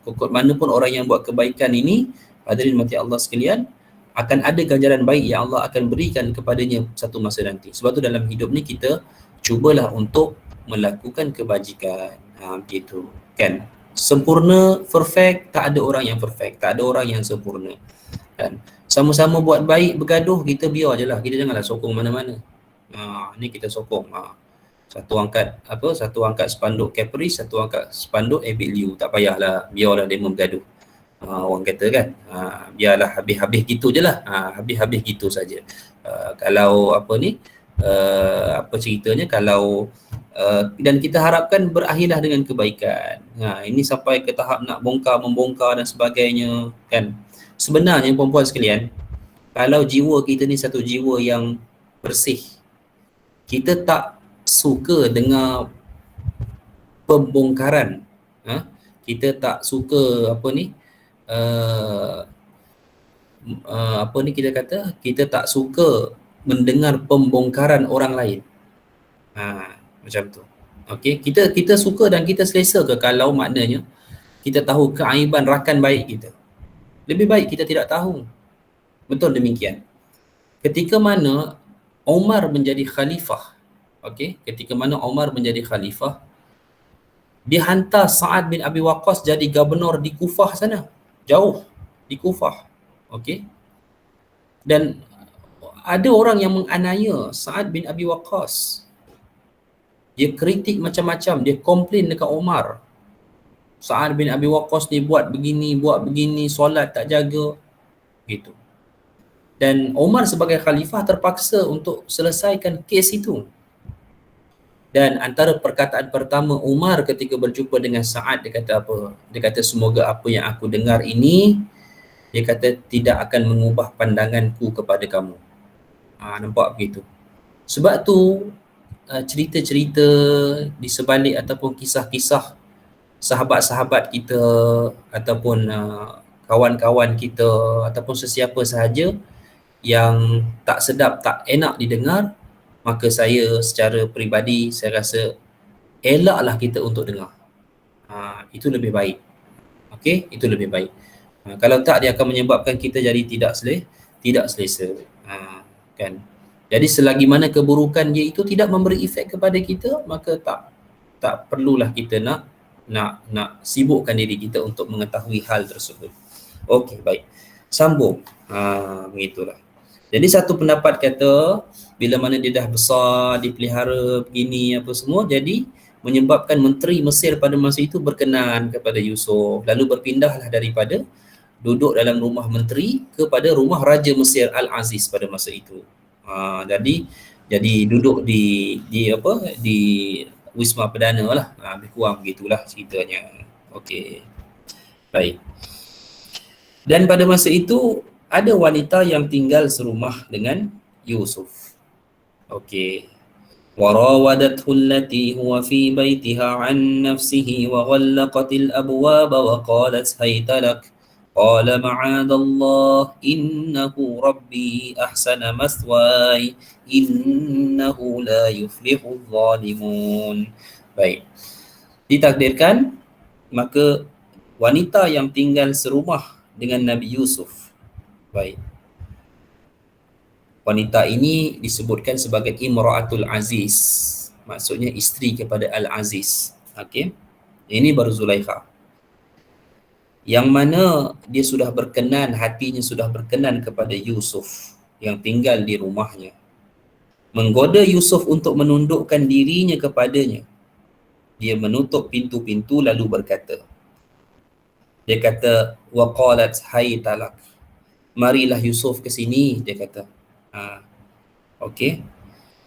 [SPEAKER 1] Kukut mana pun orang yang buat kebaikan ini, hadirin mati Allah sekalian, akan ada ganjaran baik yang Allah akan berikan kepadanya satu masa nanti. Sebab tu dalam hidup ni kita cubalah untuk melakukan kebajikan. Begitu kan. Sempurna, perfect, tak ada orang yang perfect, tak ada orang yang sempurna. Kan? Sama-sama buat baik, bergaduh, kita biar je lah. Kita janganlah sokong mana-mana. Ni kita sokong. Satu angkat spanduk Caprice, satu angkat spanduk Abel Liu. Tak payahlah, biarlah demo bergaduh. Orang kata kan, biarlah habis-habis gitu je lah. Habis-habis gitu saja. Kalau apa ceritanya, kalau dan kita harapkan berakhirlah dengan kebaikan. Ini sampai ke tahap nak membongkar dan sebagainya kan. Sebenarnya perempuan sekalian, kalau jiwa kita ni satu jiwa yang bersih, kita tak suka dengar pembongkaran. Kita tak suka kita tak suka mendengar pembongkaran orang lain. Macam tu. Okey, kita suka dan kita selesa ke kalau maknanya kita tahu keaiban rakan baik kita? Lebih baik kita tidak tahu. Betul demikian. Ketika mana Umar menjadi khalifah, okey, ketika mana Umar menjadi khalifah, dia hantar Sa'ad bin Abi Waqqas jadi gubernur di Kufah sana. Jauh di Kufah. Okey. Dan ada orang yang menganiaya Sa'ad bin Abi Waqqas. Dia kritik macam-macam, dia komplain dekat Umar. Sa'ad bin Abi Waqqas ni buat begini, solat tak jaga, gitu. Dan Umar sebagai khalifah terpaksa untuk selesaikan kes itu. Dan antara perkataan pertama Umar ketika berjumpa dengan Sa'ad, dia kata apa? Dia kata, semoga apa yang aku dengar ini, dia kata, tidak akan mengubah pandanganku kepada kamu. Nampak begitu. Sebab tu cerita-cerita di sebalik ataupun kisah-kisah sahabat-sahabat kita ataupun kawan-kawan kita ataupun sesiapa sahaja yang tak sedap, tak enak didengar, maka saya secara peribadi saya rasa elaklah kita untuk dengar. Itu lebih baik. Okey, itu lebih baik. Kalau tak, dia akan menyebabkan kita jadi tidak selesa. Kan? Jadi selagi mana keburukan dia itu tidak memberi efek kepada kita, maka tak perlulah kita nak sibukkan diri kita untuk mengetahui hal tersebut. Okey, baik. Sambung. Begitulah. Jadi satu pendapat kata, bila mana dia dah besar, dipelihara begini apa semua, jadi menyebabkan menteri Mesir pada masa itu berkenan kepada Yusuf. Lalu berpindahlah daripada duduk dalam rumah menteri kepada rumah Raja Mesir Al-Aziz pada masa itu. Jadi duduk di Wisma Perdana lah. Lebih kurang begitulah ceritanya. Okey. Baik. Dan pada masa itu ada wanita yang tinggal serumah dengan Yusuf. Okey. وراودته التي هو في بيتها عن نفسه وغلقت الأبواب وقالت هيت لك قال معاذ الله إنه ربي أحسن مثواي إنه لا يفلح الظالمون. Baik, ditakdirkan maka wanita yang tinggal serumah dengan Nabi Yusuf. Baik, wanita ini disebutkan sebagai Imra'atul Aziz, maksudnya isteri kepada Al-Aziz. Okey, ini baru Zulaikha, yang mana dia sudah berkenan, hatinya sudah berkenan kepada Yusuf yang tinggal di rumahnya, menggoda Yusuf untuk menundukkan dirinya kepadanya. Dia menutup pintu-pintu lalu berkata, dia kata waqalat hai talak, marilah Yusuf ke sini, dia kata. Okey.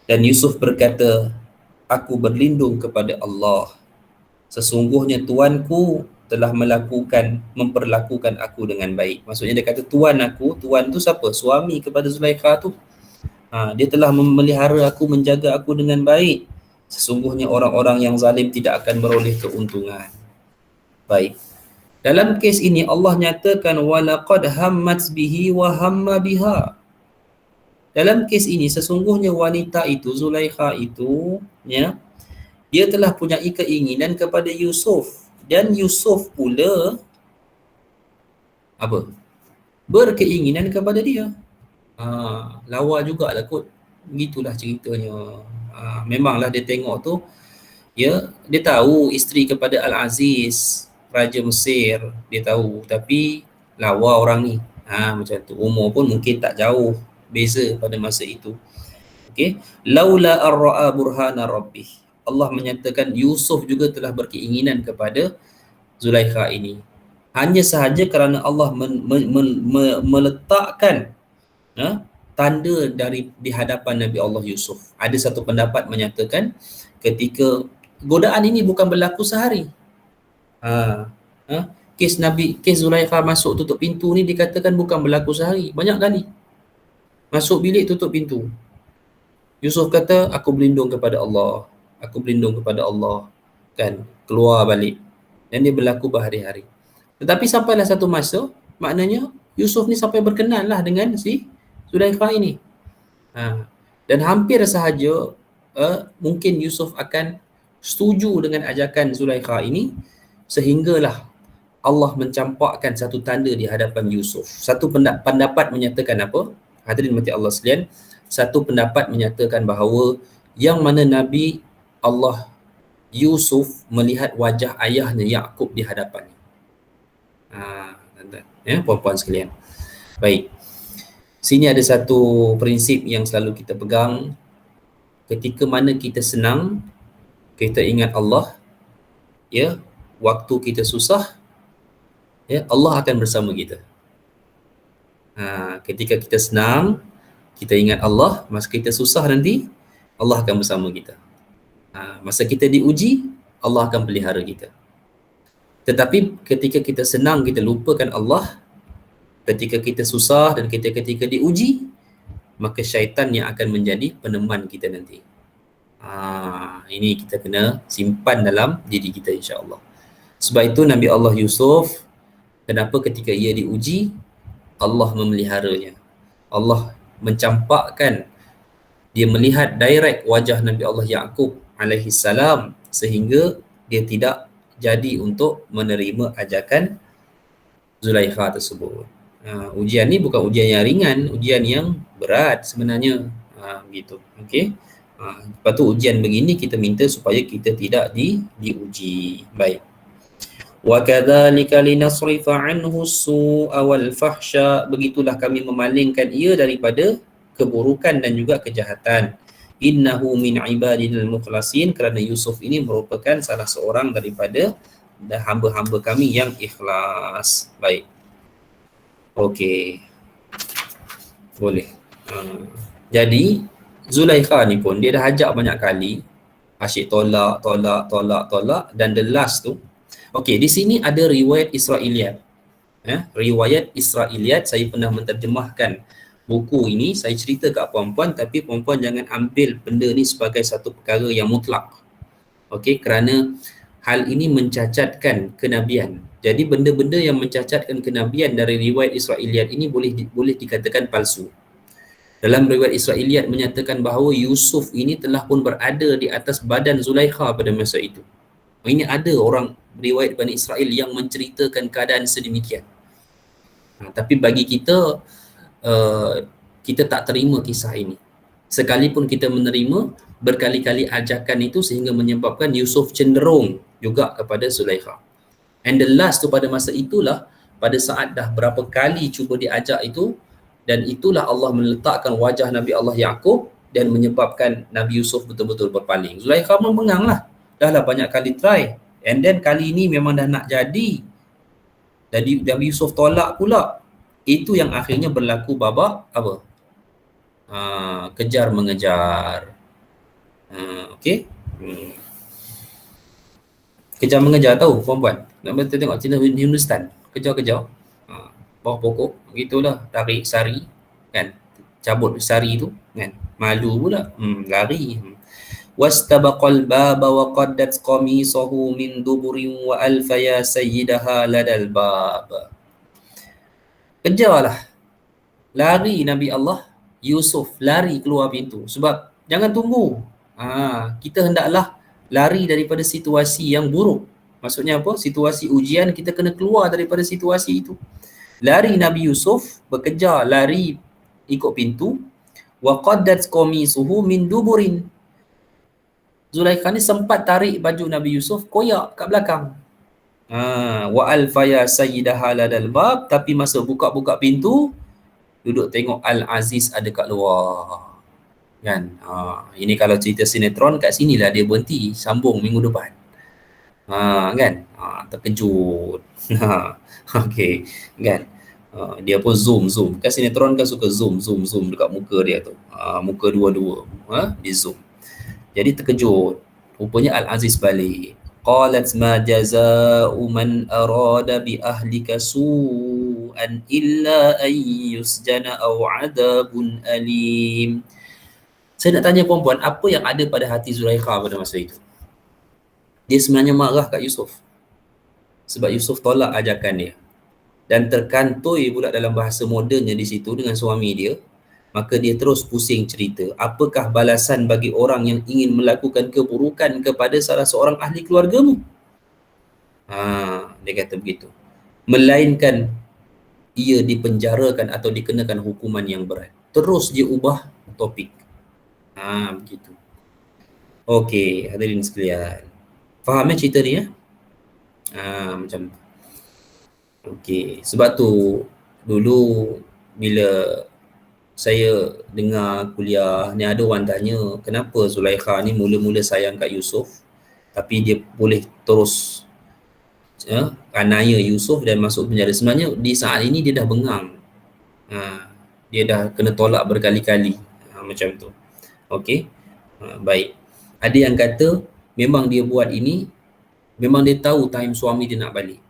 [SPEAKER 1] Dan Yusuf berkata, aku berlindung kepada Allah. Sesungguhnya tuanku telah memperlakukan aku dengan baik. Maksudnya dia kata tuan aku, tuan tu siapa? Suami kepada Zulaikha tu. Dia telah memelihara aku, menjaga aku dengan baik. Sesungguhnya orang-orang yang zalim tidak akan beroleh keuntungan. Baik. Dalam kes ini Allah nyatakan walaqad hammat bihi wa hamma biha. Dalam kes ini sesungguhnya wanita itu, Zulaikha itu, ya, dia telah punya keinginan kepada Yusuf, dan Yusuf pula apa? Berkeinginan kepada dia. Lawa jugalah kot. Begitulah ceritanya. Memanglah dia tengok tu, ya, dia tahu isteri kepada Al-Aziz, Raja Mesir, dia tahu, tapi lawa orang ni. Macam tu. Umur pun mungkin tak jauh beza pada masa itu. Okey, laula ar-ra'a burhana rabbih. Allah menyatakan Yusuf juga telah berkeinginan kepada Zulaikha ini. Hanya sahaja kerana Allah meletakkan tanda di hadapan Nabi Allah Yusuf. Ada satu pendapat menyatakan ketika godaan ini bukan berlaku sehari. Kes Zulaikha masuk tutup pintu ni dikatakan bukan berlaku sehari, banyak kali. Masuk bilik tutup pintu. Yusuf kata aku berlindung kepada Allah. Aku berlindung kepada Allah. Kan, keluar balik. Dan dia berlaku berhari-hari. Tetapi sampailah satu masa, maknanya Yusuf ni sampai berkenan lah dengan si Zulaikha ini. Dan hampir sahaja mungkin Yusuf akan setuju dengan ajakan Zulaikha ini, sehinggalah Allah mencampakkan satu tanda di hadapan Yusuf. Satu pendapat menyatakan apa? Hadirin mati Allah sekalian, satu pendapat menyatakan bahawa yang mana Nabi Allah Yusuf melihat wajah ayahnya Yaqub di hadapannya. Puan-puan sekalian. Baik. Sini ada satu prinsip yang selalu kita pegang. Ketika mana kita senang, kita ingat Allah. Ya, waktu kita susah, ya, Allah akan bersama kita. Ketika kita senang, kita ingat Allah. Masa kita susah nanti, Allah akan bersama kita. Masa kita diuji, Allah akan pelihara kita. Tetapi ketika kita senang, kita lupakan Allah. Ketika kita susah dan ketika diuji, maka syaitan yang akan menjadi peneman kita nanti. Ini kita kena simpan dalam diri kita, insya-Allah. Sebab itu Nabi Allah Yusuf, kenapa ketika ia diuji, Allah memeliharanya. Allah mencampakkan, dia melihat direct wajah Nabi Allah Yaqub alaihi salam, sehingga dia tidak jadi untuk menerima ajakan Zulaikha tersebut. Ujian ni bukan ujian yang ringan, ujian yang berat sebenarnya. Begitu. Okey. Lepas tu ujian begini kita minta supaya kita tidak diuji. Baik. Wa kadzalika linasrifa anhu as-su'a wal fahsya, begitulah kami memalingkan ia daripada keburukan dan juga kejahatan. Innahu min ibadinal mukhlasin, kerana Yusuf ini merupakan salah seorang daripada hamba-hamba kami yang ikhlas. Baik. Okey. Boleh. Jadi Zulaikha ni pun dia dah ajak banyak kali, asyik tolak dan the last tu. Okey, di sini ada riwayat Israiliyat. Riwayat Israiliyat, saya pernah menterjemahkan buku ini saya cerita kat puan-puan, tapi puan-puan jangan ambil benda ni sebagai satu perkara yang mutlak. Okey, kerana hal ini mencacatkan kenabian. Jadi benda-benda yang mencacatkan kenabian dari riwayat Israiliyat ini boleh dikatakan palsu. Dalam riwayat Israiliyat menyatakan bahawa Yusuf ini telah pun berada di atas badan Zulaikha pada masa itu. Ini ada orang riwayat Bani Israel yang menceritakan keadaan sedemikian. Tapi bagi kita, kita tak terima kisah ini. Sekalipun kita menerima berkali-kali ajakan itu sehingga menyebabkan Yusuf cenderung juga kepada Zulaikha. And the last tu pada masa itulah, pada saat dah berapa kali cuba diajak itu, dan itulah Allah meletakkan wajah Nabi Allah Yaqub dan menyebabkan Nabi Yusuf betul-betul berpaling. Zulaikha memang lah. Dah lah banyak kali try. And then kali ini memang dah nak jadi. Jadi Nabi Yusuf tolak pula. Itu yang akhirnya berlaku babak apa? Kejar mengejar. Okey. Kejar mengejar tahu puan-puan? Nak betul tengok cerita Hindustan. Kejar-kejar. Bawah pokok. Begitulah. Tarik sari. Kan? Cabut sari tu. Kan? Malu pula. Lari. Wastabaqal baba wa qaddat qamisahu min duburin wa alfa ya sayyidaha ladal bab. Kejarlah. Lari Nabi Allah Yusuf, lari keluar pintu. Sebab jangan tunggu. Kita hendaklah lari daripada situasi yang buruk. Maksudnya apa? Situasi ujian, kita kena keluar daripada situasi itu. Lari Nabi Yusuf, berkejar, lari ikut pintu. Wa qaddat qamisuhu min duburin. Zulaikha ni sempat tarik baju Nabi Yusuf, koyak kat belakang. Wa alfaya sayyidaha ladal bab, tapi masa buka-buka pintu, duduk tengok Al-Aziz ada kat luar. Kan? Ini kalau cerita sinetron kat sinilah dia berhenti, sambung minggu depan. Kan? Terkejut. Okey, kan? Dia pun zoom. Kan sinetron kan suka zoom dekat muka dia tu. Muka dua-dua. Dia zoom. Jadi terkejut. Rupanya Al-Aziz balik. Qalat ma jazaa'u man arada bi ahlika su'an illa an yusjana aw 'adabun alim. Saya nak tanya puan-puan, apa yang ada pada hati Zulaikha pada masa itu? Dia sebenarnya marah kat Yusuf. Sebab Yusuf tolak ajakan dia. Dan terkantoi pula dalam bahasa modennya di situ dengan suami dia. Maka dia terus pusing cerita. Apakah balasan bagi orang yang ingin melakukan keburukan kepada salah seorang ahli keluargamu? Dia kata begitu. Melainkan ia dipenjarakan atau dikenakan hukuman yang berat. Terus dia ubah topik. Begitu. Okey, hadirin sekalian. Faham cerita ni ya? Macam tu. Okey, sebab tu dulu bila saya dengar kuliah ni ada orang tanya kenapa Zulaikha ni mula-mula sayang kat Yusuf tapi dia boleh terus anaya Yusuf dan masuk penjara. Sebenarnya di saat ini dia dah bengang. Dia dah kena tolak berkali-kali. Macam tu. Okey. Baik. Ada yang kata memang dia buat ini memang dia tahu time suami dia nak balik.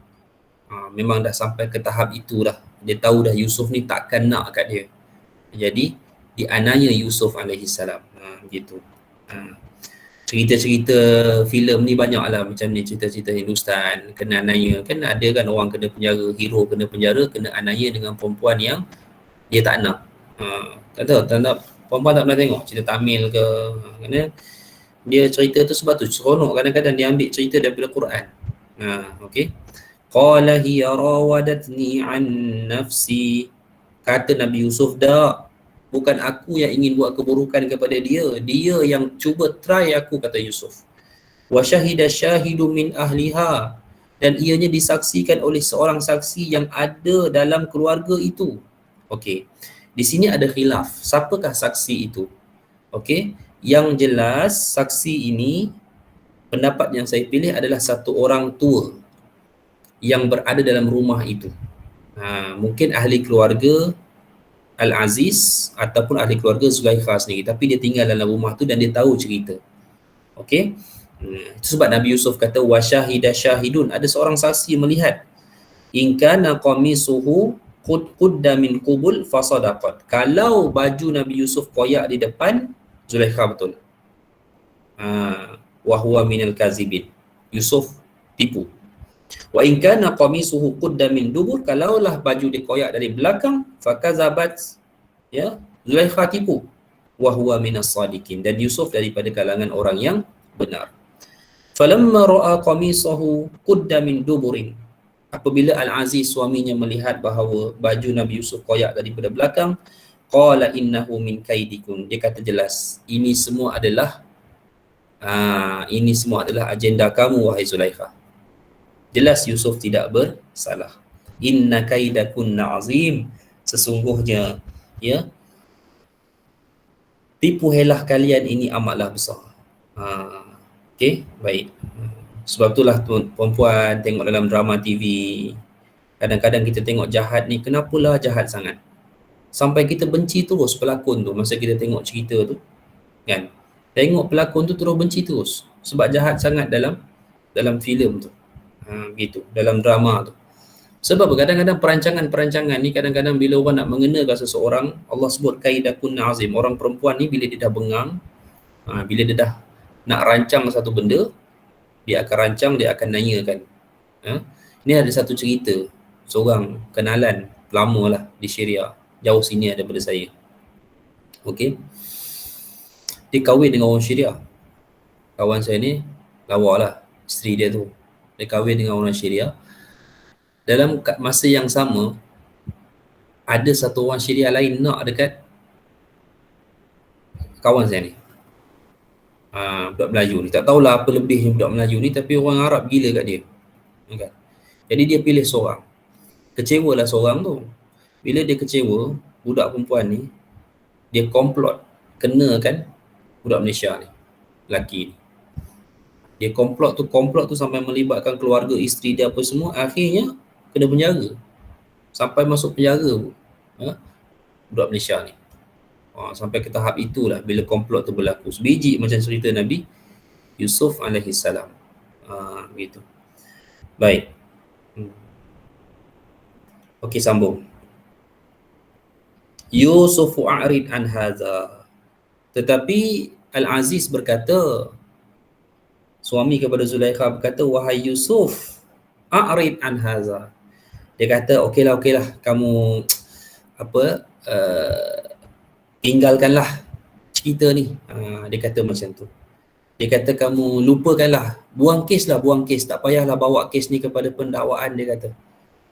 [SPEAKER 1] Memang dah sampai ke tahap itu dah. Dia tahu dah Yusuf ni takkan nak kat dia. Jadi dianiaya Yusuf alaihissalam. Gitu. Cerita-cerita filem ni banyak lah macam ni, cerita-cerita Hindustan kena aniaya. Kan ada kan orang kena penjara, hero kena penjara, kena aniaya dengan perempuan yang dia tak nak. Tak tahu, tak nak, perempuan tak pernah tengok cerita Tamil ke. Kerana dia cerita tu sebab tu seronok, kadang-kadang dia ambil cerita daripada Quran. Okey. Qala hiya rawadatni an nafsi. Kata Nabi Yusuf, dah, bukan aku yang ingin buat keburukan kepada dia. Dia yang cuba try aku, kata Yusuf. Wa syahida syahidu min ahliha. Dan ianya disaksikan oleh seorang saksi yang ada dalam keluarga itu. Okey. Di sini ada khilaf. Siapakah saksi itu? Okey. Yang jelas saksi ini, pendapat yang saya pilih adalah satu orang tua yang berada dalam rumah itu. Mungkin ahli keluarga Al-Aziz ataupun ahli keluarga Zulaikha sendiri, tapi dia tinggal dalam rumah tu dan dia tahu cerita. Okey. Itu sebab Nabi Yusuf kata wa syahida syahidun, ada seorang saksi melihat. In kana qamisuhu qudda min qubul fasadaqat. Kalau baju Nabi Yusuf koyak di depan, Zulaikha betul. Wa huwa minal kazibin. Yusuf tipu. Wa in kana qamisuhu qudda min dubur, kalaulah baju dia koyak dari belakang, fakazabat, ya, Zulaikha tipu. Wa huwa minas sadiqin, dan Yusuf daripada kalangan orang yang benar. Falamma ra'a qamisahu qudda min duburin, apabila Al-Aziz suaminya melihat bahawa baju Nabi Yusuf koyak daripada belakang, qala innahu min kaidikum, dia kata jelas ini semua adalah agenda kamu wahai Zulaikha. Jelas Yusuf tidak bersalah. Inna kaidakunna azim, sesungguhnya, ya, tipu helah kalian ini amatlah besar. Okey, baik. Sebab itulah perempuan tengok dalam drama TV, kadang-kadang kita tengok jahat ni, kenapalah jahat sangat? Sampai kita benci terus pelakon tu masa kita tengok cerita tu, kan? Tengok pelakon tu terus benci terus sebab jahat sangat dalam filem tu. Gitu, dalam drama tu. Sebab kadang-kadang perancangan ni, kadang-kadang bila orang nak mengenakan seseorang, Allah sebut kaidakun azim. Orang perempuan ni bila dia dah bengang, bila dia dah nak rancang satu benda, dia akan rancang, dia akan nanyakan. Ini ada satu cerita, seorang kenalan lama lah di Syria, jauh sini daripada saya. Okey, dia kahwin dengan orang Syria. Kawan saya ni lawa lah, isteri dia tu, dia kahwin dengan orang Syria. Dalam masa yang sama, ada satu orang Syria lain nak dekat kawan saya ni, budak Melayu ni. Tak tahulah apa lebihnya budak Melayu ni, tapi orang Arab gila kat dia, kan? Jadi dia pilih seorang. Kecewalah seorang tu. Bila dia kecewa, budak perempuan ni, dia komplot kenakan budak Malaysia ni, lelaki ni. Dia komplot tu sampai melibatkan keluarga, isteri dia apa semua. Akhirnya kena penjara, sampai masuk penjara budak Malaysia ni. Sampai ke tahap itulah bila komplot tu berlaku. Sebiji macam cerita Nabi Yusuf alaihi salam. Gitu. Baik. Okey, sambung. Yusuf a'rid an hadza. Tetapi Al-Aziz berkata, suami kepada Zulaikha berkata, wahai Yusuf, a'rid an hadza. Dia kata, okeylah, kamu tinggalkanlah cerita ni. Dia kata macam tu. Dia kata kamu lupakanlah, buang kes, tak payahlah bawa kes ni kepada pendakwaan, dia kata.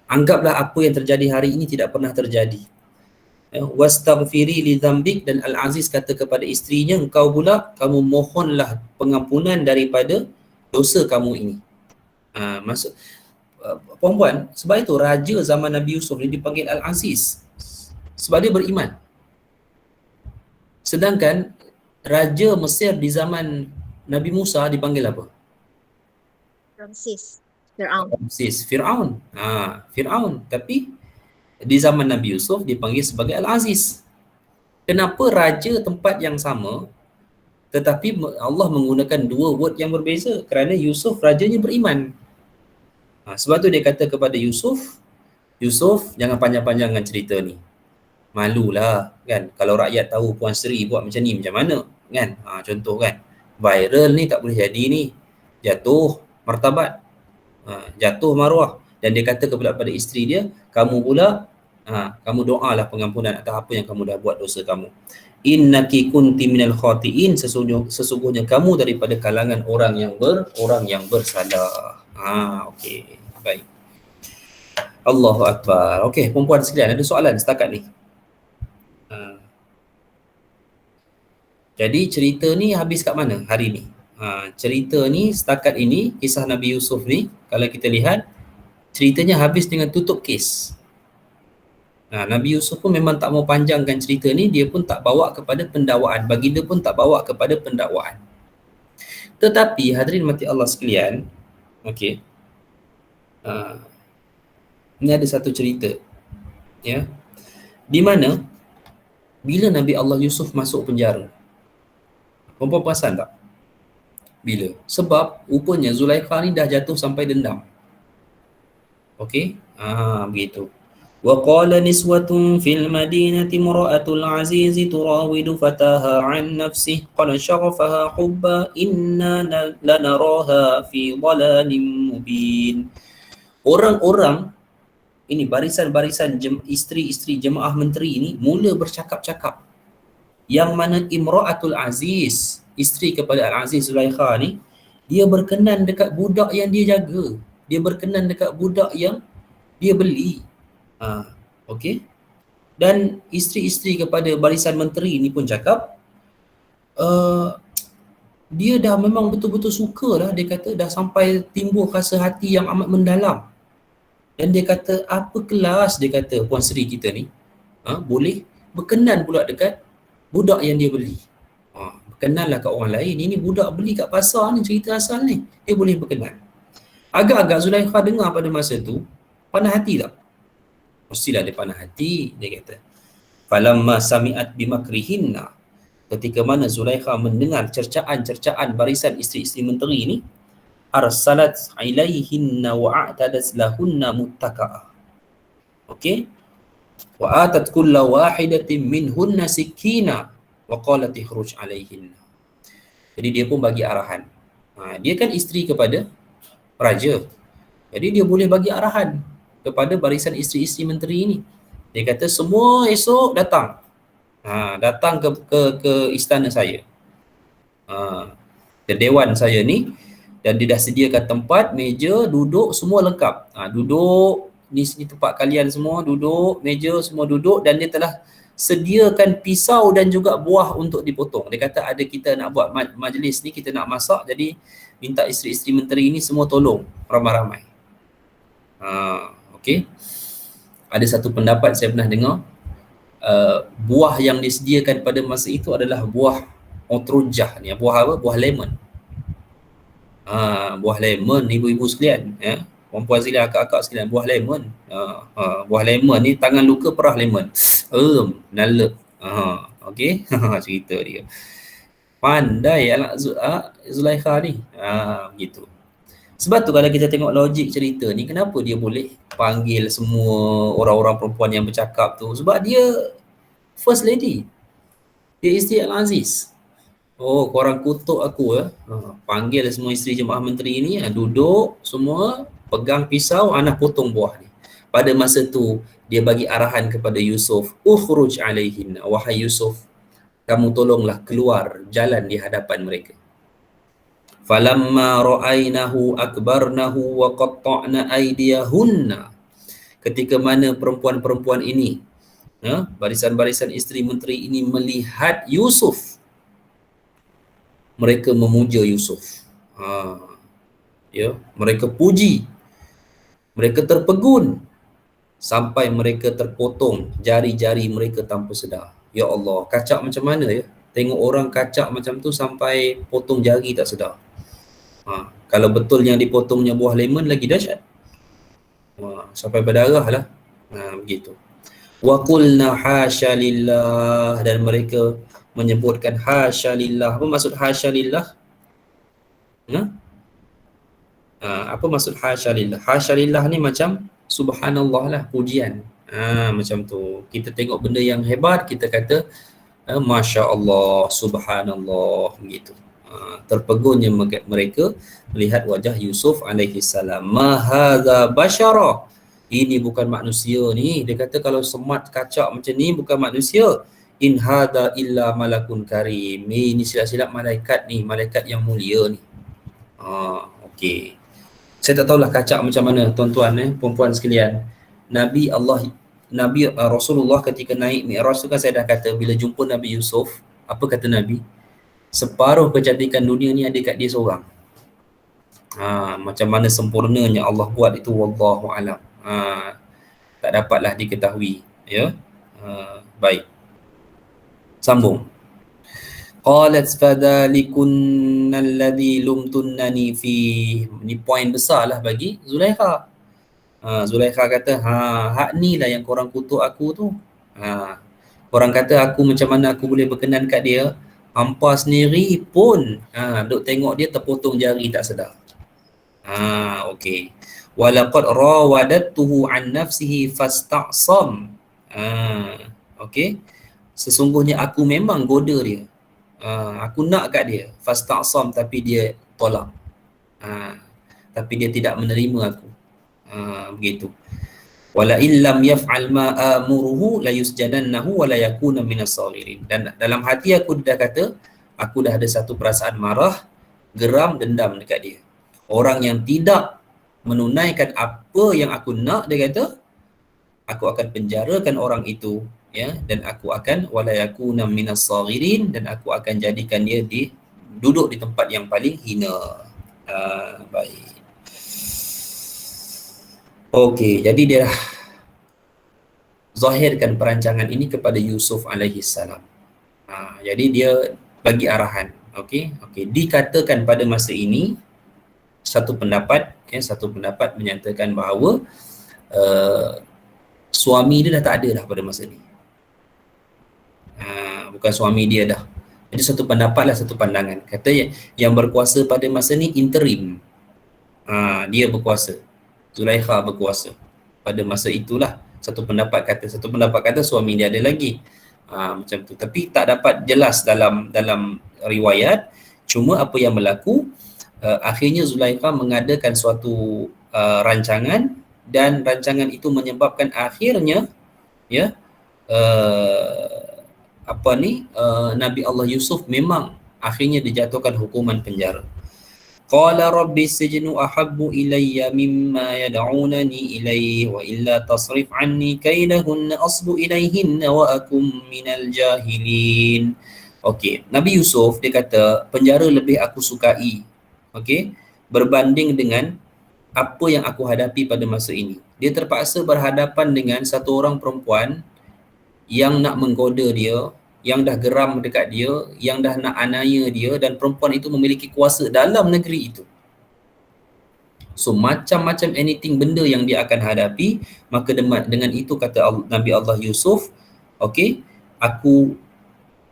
[SPEAKER 1] Anggaplah apa yang terjadi hari ini tidak pernah terjadi. Wastaghfiri li dzambik, dan Al-Aziz kata kepada isterinya, engkau pula, kamu mohonlah pengampunan daripada dosa kamu ini. Maksud perempuan, sebab itu raja zaman Nabi Yusuf ni dipanggil Al-Aziz, sebab dia beriman. Sedangkan raja Mesir di zaman Nabi Musa dipanggil apa?
[SPEAKER 2] Ramses,
[SPEAKER 1] Fir'aun. Fir'aun. Tapi di zaman Nabi Yusuf dipanggil sebagai Al-Aziz. Kenapa raja tempat yang sama tetapi Allah menggunakan dua word yang berbeza? Kerana Yusuf rajanya beriman. Sebab tu dia kata kepada Yusuf, jangan panjang-panjangkan cerita ni. Malulah, kan? Kalau rakyat tahu Puan Seri buat macam ni, macam mana, kan? Contoh, kan? Viral ni tak boleh jadi ni. Jatuh martabat, jatuh maruah. Dan dia kata kepada isteri dia, kamu pula, kamu doalah pengampunan atas apa yang kamu dah buat dosa kamu. Innaki kunti minal khati'in, sesungguhnya kamu daripada kalangan orang yang bersalah. Okey, baik. Allahu Akbar. Okey, perempuan sekalian, ada soalan setakat ni? Jadi cerita ni habis kat mana hari ni? Cerita ni setakat ini, kisah Nabi Yusuf ni, kalau kita lihat, ceritanya habis dengan tutup kes. Nabi Yusuf pun memang tak mau panjangkan cerita ni, dia pun tak bawa kepada pendakwaan, baginda pun tak bawa kepada pendakwaan. Tetapi hadirin mati Allah sekalian, okey, ini ada satu cerita, ya, di mana bila Nabi Allah Yusuf masuk penjara, perempuan perasan tak? Bila? Sebab rupanya Zulaikha ni dah jatuh sampai dendam. Okey? Begitu. وقال نسوة في المدينة امرأة العزيز تراود فتاها عن نفسه قد شغفها حبا إنا لنراها في ضلال مبين. Orang-orang ini, barisan-barisan isteri-isteri jemaah menteri ini mula bercakap-cakap, yang mana Imra'atul Aziz, isteri kepada Al-Aziz Zulaikha ni, dia berkenan dekat budak yang dia jaga, dia berkenan dekat budak yang dia beli. Okey. Dan isteri-isteri kepada barisan menteri ni pun cakap, dia dah memang betul-betul suka lah, dia kata dah sampai timbul rasa hati yang amat mendalam. Dan dia kata, apa kelas, dia kata, Puan Seri kita ni boleh berkenan pula dekat budak yang dia beli. Berkenanlah kat orang lain, ini budak beli kat pasar ni, cerita asal ni, dia boleh berkenan. Agak-agak Zulaikha dengar pada masa tu, panah hati tak? Mestilah dia panah hati, dia kata. Falamma sami'at bimakrihinna, ketika mana Zulaikha mendengar cercaan barisan isteri-isteri menteri ni, arsalat ilaihinna wa a'tadat lahunna muttaka'a. Okey. Wa atat kulla wahidatin minhunna sikina wa qalat ikhruj alaihinna. Jadi dia pun bagi arahan. Dia kan isteri kepada raja. Jadi dia boleh bagi arahan kepada barisan isteri-isteri menteri ini. Dia kata semua esok datang. Datang ke istana saya. Ke dewan saya ni, dan dia dah sediakan tempat, meja, duduk, semua lengkap. Duduk, ni tempat kalian semua, duduk, meja, semua duduk, dan dia telah sediakan pisau dan juga buah untuk dipotong. Dia kata ada kita nak buat majlis ni, kita nak masak, jadi minta isteri-isteri menteri ni semua tolong, ramai-ramai. Okey. Ada satu pendapat saya pernah dengar, buah yang disediakan pada masa itu adalah buah otrujah ni. Buah apa? Buah lemon. Buah lemon, ibu-ibu sekalian, perempuan sekalian, akak-akak sekalian, buah lemon. Buah lemon ni, tangan luka perah lemon. Nalep. Okey. Cerita dia. Pandai anak Zulaikha ni. Begitu. Sebab tu kalau kita tengok logik cerita ni, kenapa dia boleh panggil semua orang-orang perempuan yang bercakap tu? Sebab dia first lady. Dia isteri Al-Aziz. Korang kutuk aku panggil semua isteri jemaah menteri ni, duduk semua, pegang pisau, anak potong buah ni. Pada masa tu dia bagi arahan kepada Yusuf, ukhruj alaihin, wahai Yusuf, kamu tolonglah keluar jalan di hadapan mereka. Falamma ra'ainahu akbarnahu wa qatta'na aydiyahunna, ketika mana perempuan-perempuan ini, barisan-barisan isteri menteri ini melihat Yusuf, mereka memuja Yusuf. Mereka puji, mereka terpegun, sampai mereka terpotong jari-jari mereka tanpa sedar. Ya Allah, kacak macam mana ya? Tengok orang kacak macam tu sampai potong jari tak sedar. Kalau betul yang dipotongnya buah lemon, lagi dahsyat. Sampai berdarah lah. Begitu. Wa qulna hasya lillah, dan mereka menyebutkan hasya lillah. Apa maksud hasya lillah? Apa maksud hasya lillah? Hasya lillah ni macam subhanallah lah, pujian. Macam tu. Kita tengok benda yang hebat, kita kata Masya Allah, subhanallah, begitu. Terpegunnya mereka melihat wajah Yusuf alaihi salam. Ma hadza basyara, ini bukan manusia ni. Dia kata kalau semat kacak macam ni bukan manusia. In hadza illa malakun karim, ini silap-silap malaikat ni, malaikat yang mulia ni. Okey. Saya tak tahulah kacak macam mana tuan-tuan, perempuan sekalian. Nabi Rasulullah ketika naik Mi'raj tu kan, saya dah kata bila jumpa Nabi Yusuf, apa kata Nabi? Separuh kecantikan dunia ni ada kat dia seorang. Macam mana sempurnanya Allah buat itu, wallahu alam. Tak dapatlah diketahui, ya. Baik. Sambung. Qalat fadhalikunna alladhi lumtunnani fi. Ni poin besar lah bagi Zulaikha. Zulaikha kata, hak ni lah yang korang kutuk aku tu. Korang kata aku macam mana aku boleh berkenan kat dia. Hampa sendiri pun duk tengok dia terpotong jari tak sedar. Okey. walaqad rawadattuhu an nafsihi fasta'sam. Okey, sesungguhnya aku memang goda dia, aku nak kat dia, fasta'sam, tapi dia tolak, tapi dia tidak menerima aku. Begitu. Wala illam yaf'al ma amuruhu la yusjadannahu wa la yakuna minas saghirin. Dan dalam hati aku dah kata, aku dah ada satu perasaan marah, geram, dendam dekat dia. Orang yang tidak menunaikan apa yang aku nak, dia kata, aku akan penjarakan orang itu, ya, dan aku akan wala yakuna minas saghirin, dan aku akan jadikan dia duduk di tempat yang paling hina. Baik. Okey, jadi dia zahirkan perancangan ini kepada Yusuf alaihi salam. Jadi dia bagi arahan. Okey, dikatakan pada masa ini satu pendapat menyatakan bahawa suami dia dah tak ada dah pada masa ni. Bukan suami dia dah. Jadi satu pendapat lah, satu pandangan. Kata yang berkuasa pada masa ni interim. Dia berkuasa. Zulaikha berkuasa pada masa itulah. Satu pendapat kata suami dia ada lagi, macam tu. Tapi tak dapat jelas dalam riwayat. Cuma apa yang berlaku, akhirnya Zulaikha mengadakan suatu rancangan, dan rancangan itu menyebabkan akhirnya, ya, Nabi Allah Yusuf memang akhirnya dijatuhkan hukuman penjara. Qala rabbi sijnu ahabbu ilayya mimma yad'unani ilayhi wa illa tasrif anni kaidahunna asbu ilayhinna wa akum minal jahilin. Okey, Nabi Yusuf dia kata penjara lebih aku sukai, okey, berbanding dengan apa yang aku hadapi pada masa ini. Dia terpaksa berhadapan dengan satu orang perempuan yang nak menggoda dia, yang dah geram dekat dia, yang dah nak anaya dia, dan perempuan itu memiliki kuasa dalam negeri itu. So macam-macam anything benda yang dia akan hadapi, maka dengan itu kata Nabi Allah Yusuf, okey, aku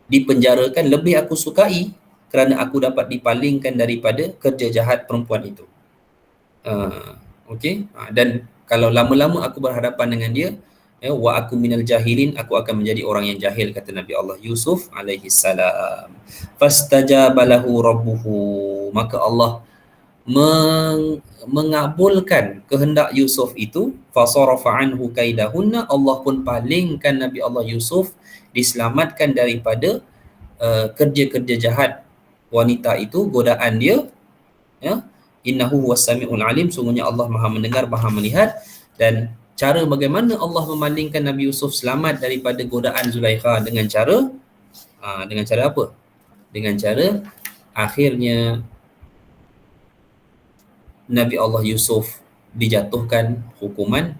[SPEAKER 1] dipenjarakan lebih aku sukai kerana aku dapat dipalingkan daripada kerja jahat perempuan itu. Okey, dan kalau lama-lama aku berhadapan dengan dia, wa aku minal jahilin, aku akan menjadi orang yang jahil, kata Nabi Allah Yusuf alaihi salam. Fastajaba lahu rabbuhu, maka Allah mengabulkan kehendak Yusuf itu. Fasarafa anhu kaidahunna, Allah pun palingkan Nabi Allah Yusuf, diselamatkan daripada kerja-kerja jahat wanita itu, godaan dia, ya. Innahu huwas samiul alim, sungguhnya Allah Maha mendengar, Maha melihat. Dan cara bagaimana Allah memalingkan Nabi Yusuf selamat daripada godaan Zulaikha, dengan cara apa? Dengan cara akhirnya Nabi Allah Yusuf dijatuhkan hukuman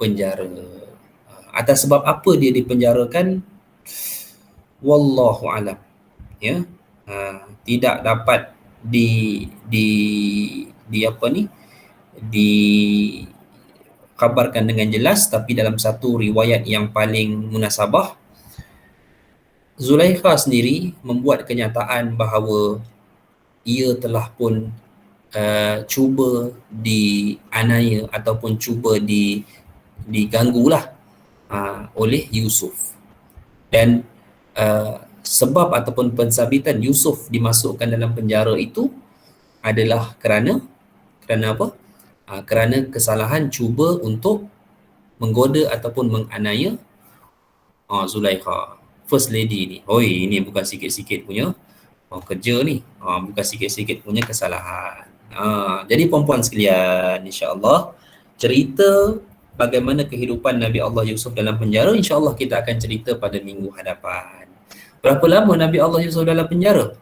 [SPEAKER 1] penjara. Atas sebab apa dia dipenjarakan, wallahu alam, ya. Tidak dapat dikabarkan dengan jelas, tapi dalam satu riwayat yang paling munasabah, Zulaikha sendiri membuat kenyataan bahawa ia telah pun cuba dianiaya ataupun cuba diganggulah oleh Yusuf. Dan sebab ataupun pensabitan Yusuf dimasukkan dalam penjara itu adalah kerana apa? Kerana kesalahan cuba untuk menggoda ataupun menganiaya Zulaikha, first lady ni. Ini bukan sikit-sikit punya kerja ni, bukan sikit-sikit punya kesalahan. Jadi perempuan sekalian, insya-Allah cerita bagaimana kehidupan Nabi Allah Yusuf dalam penjara, insya-Allah kita akan cerita pada minggu hadapan. Berapa lama Nabi Allah Yusuf dalam penjara?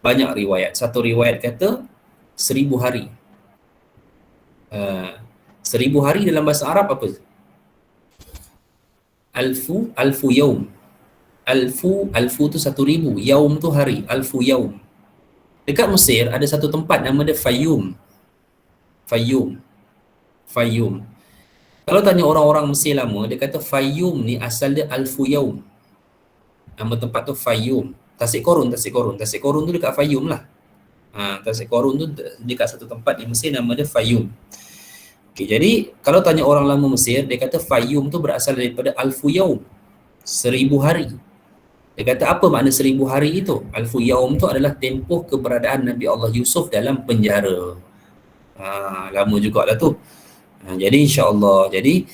[SPEAKER 1] Banyak riwayat. Satu riwayat kata 1000 hari. 1000 hari dalam bahasa Arab apa? Alfu yaum. Alfu tu 1000, yaum tu hari, alfu yaum. Dekat Mesir ada satu tempat nama dia Fayyum. Kalau tanya orang-orang Mesir lama, dia kata Fayyum ni asal dia alfu yaum. Nama tempat tu Fayyum. Tasik Korun tu dekat Fayyum lah. Tasik Korun tu dekat satu tempat di Mesir nama dia Fayyum. Okay, jadi kalau tanya orang lama Mesir, dia kata Fayyum tu berasal daripada Alfu Yaum, 1000 hari. Dia kata apa makna 1000 hari itu? Alfu Yaum tu adalah tempoh keberadaan Nabi Allah Yusuf dalam penjara. Lama jugalah tu. Jadi insya-Allah, jadi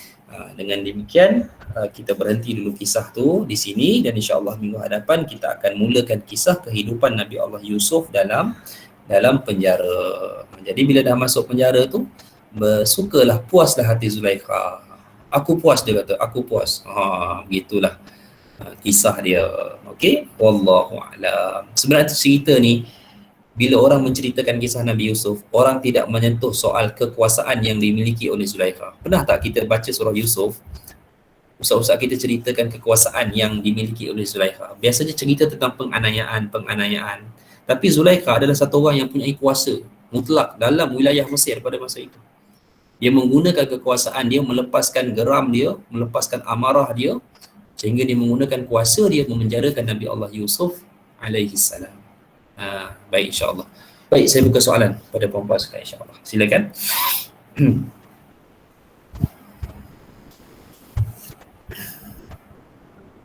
[SPEAKER 1] dengan demikian kita berhenti dulu kisah tu di sini, dan insya-Allah minggu hadapan kita akan mulakan kisah kehidupan Nabi Allah Yusuf dalam penjara. Jadi bila dah masuk penjara tu, bersukalah, puaslah hati Zulaikha. Aku puas, dia kata, aku puas. Begitulah kisah dia. Okey, wallahu a'lam. Sebenarnya cerita ni, bila orang menceritakan kisah Nabi Yusuf, orang tidak menyentuh soal kekuasaan yang dimiliki oleh Zulaikha. Pernah tak kita baca surah Yusuf, ustaz-ustaz kita ceritakan kekuasaan yang dimiliki oleh Zulaikha? Biasanya cerita tentang penganiayaan. Tapi Zulaikha adalah satu orang yang punya kuasa mutlak dalam wilayah Mesir pada masa itu. Dia menggunakan kekuasaan dia, melepaskan geram dia, melepaskan amarah dia, sehingga dia menggunakan kuasa dia memenjarakan Nabi Allah Yusuf alaihi salam. Baik, insya-Allah. Baik, saya buka soalan pada puan-puan sekalian, insya-Allah. Silakan.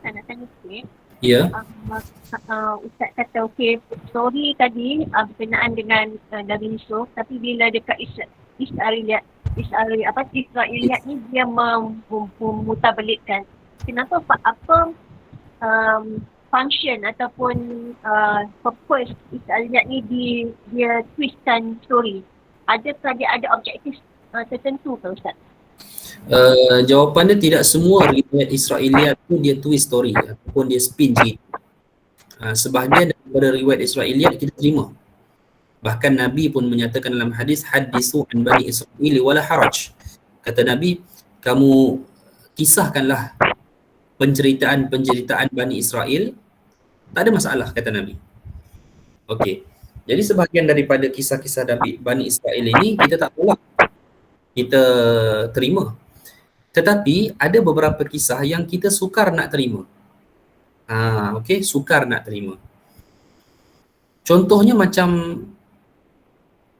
[SPEAKER 2] Saya nak tanya sikit.
[SPEAKER 1] Ya.
[SPEAKER 2] Ustaz kata okey, story tadi berkenaan dengan Nabi Yusuf, tapi bila dekat Israiliyat ni dia memutabelitkan. Kenapa function ataupun purpose Israiliyat ni dia twistkan story? Adakah dia ada objektif tertentu ke Ustaz?
[SPEAKER 1] Jawapan dia tidak semua riwayat Israiliyat tu dia twist story ataupun dia spin cerita. Sebahagian daripada riwayat Israiliyat kita terima. Bahkan Nabi pun menyatakan dalam hadis, hadisu an bani Israil wala haraj. Kata Nabi, kamu kisahkanlah penceritaan Bani Israel, tak ada masalah, kata Nabi. Okey. Jadi sebahagian daripada kisah-kisah Bani Israel ini kita tak tolak, kita terima. Tetapi ada beberapa kisah yang kita sukar nak terima. Okey, sukar nak terima. Contohnya macam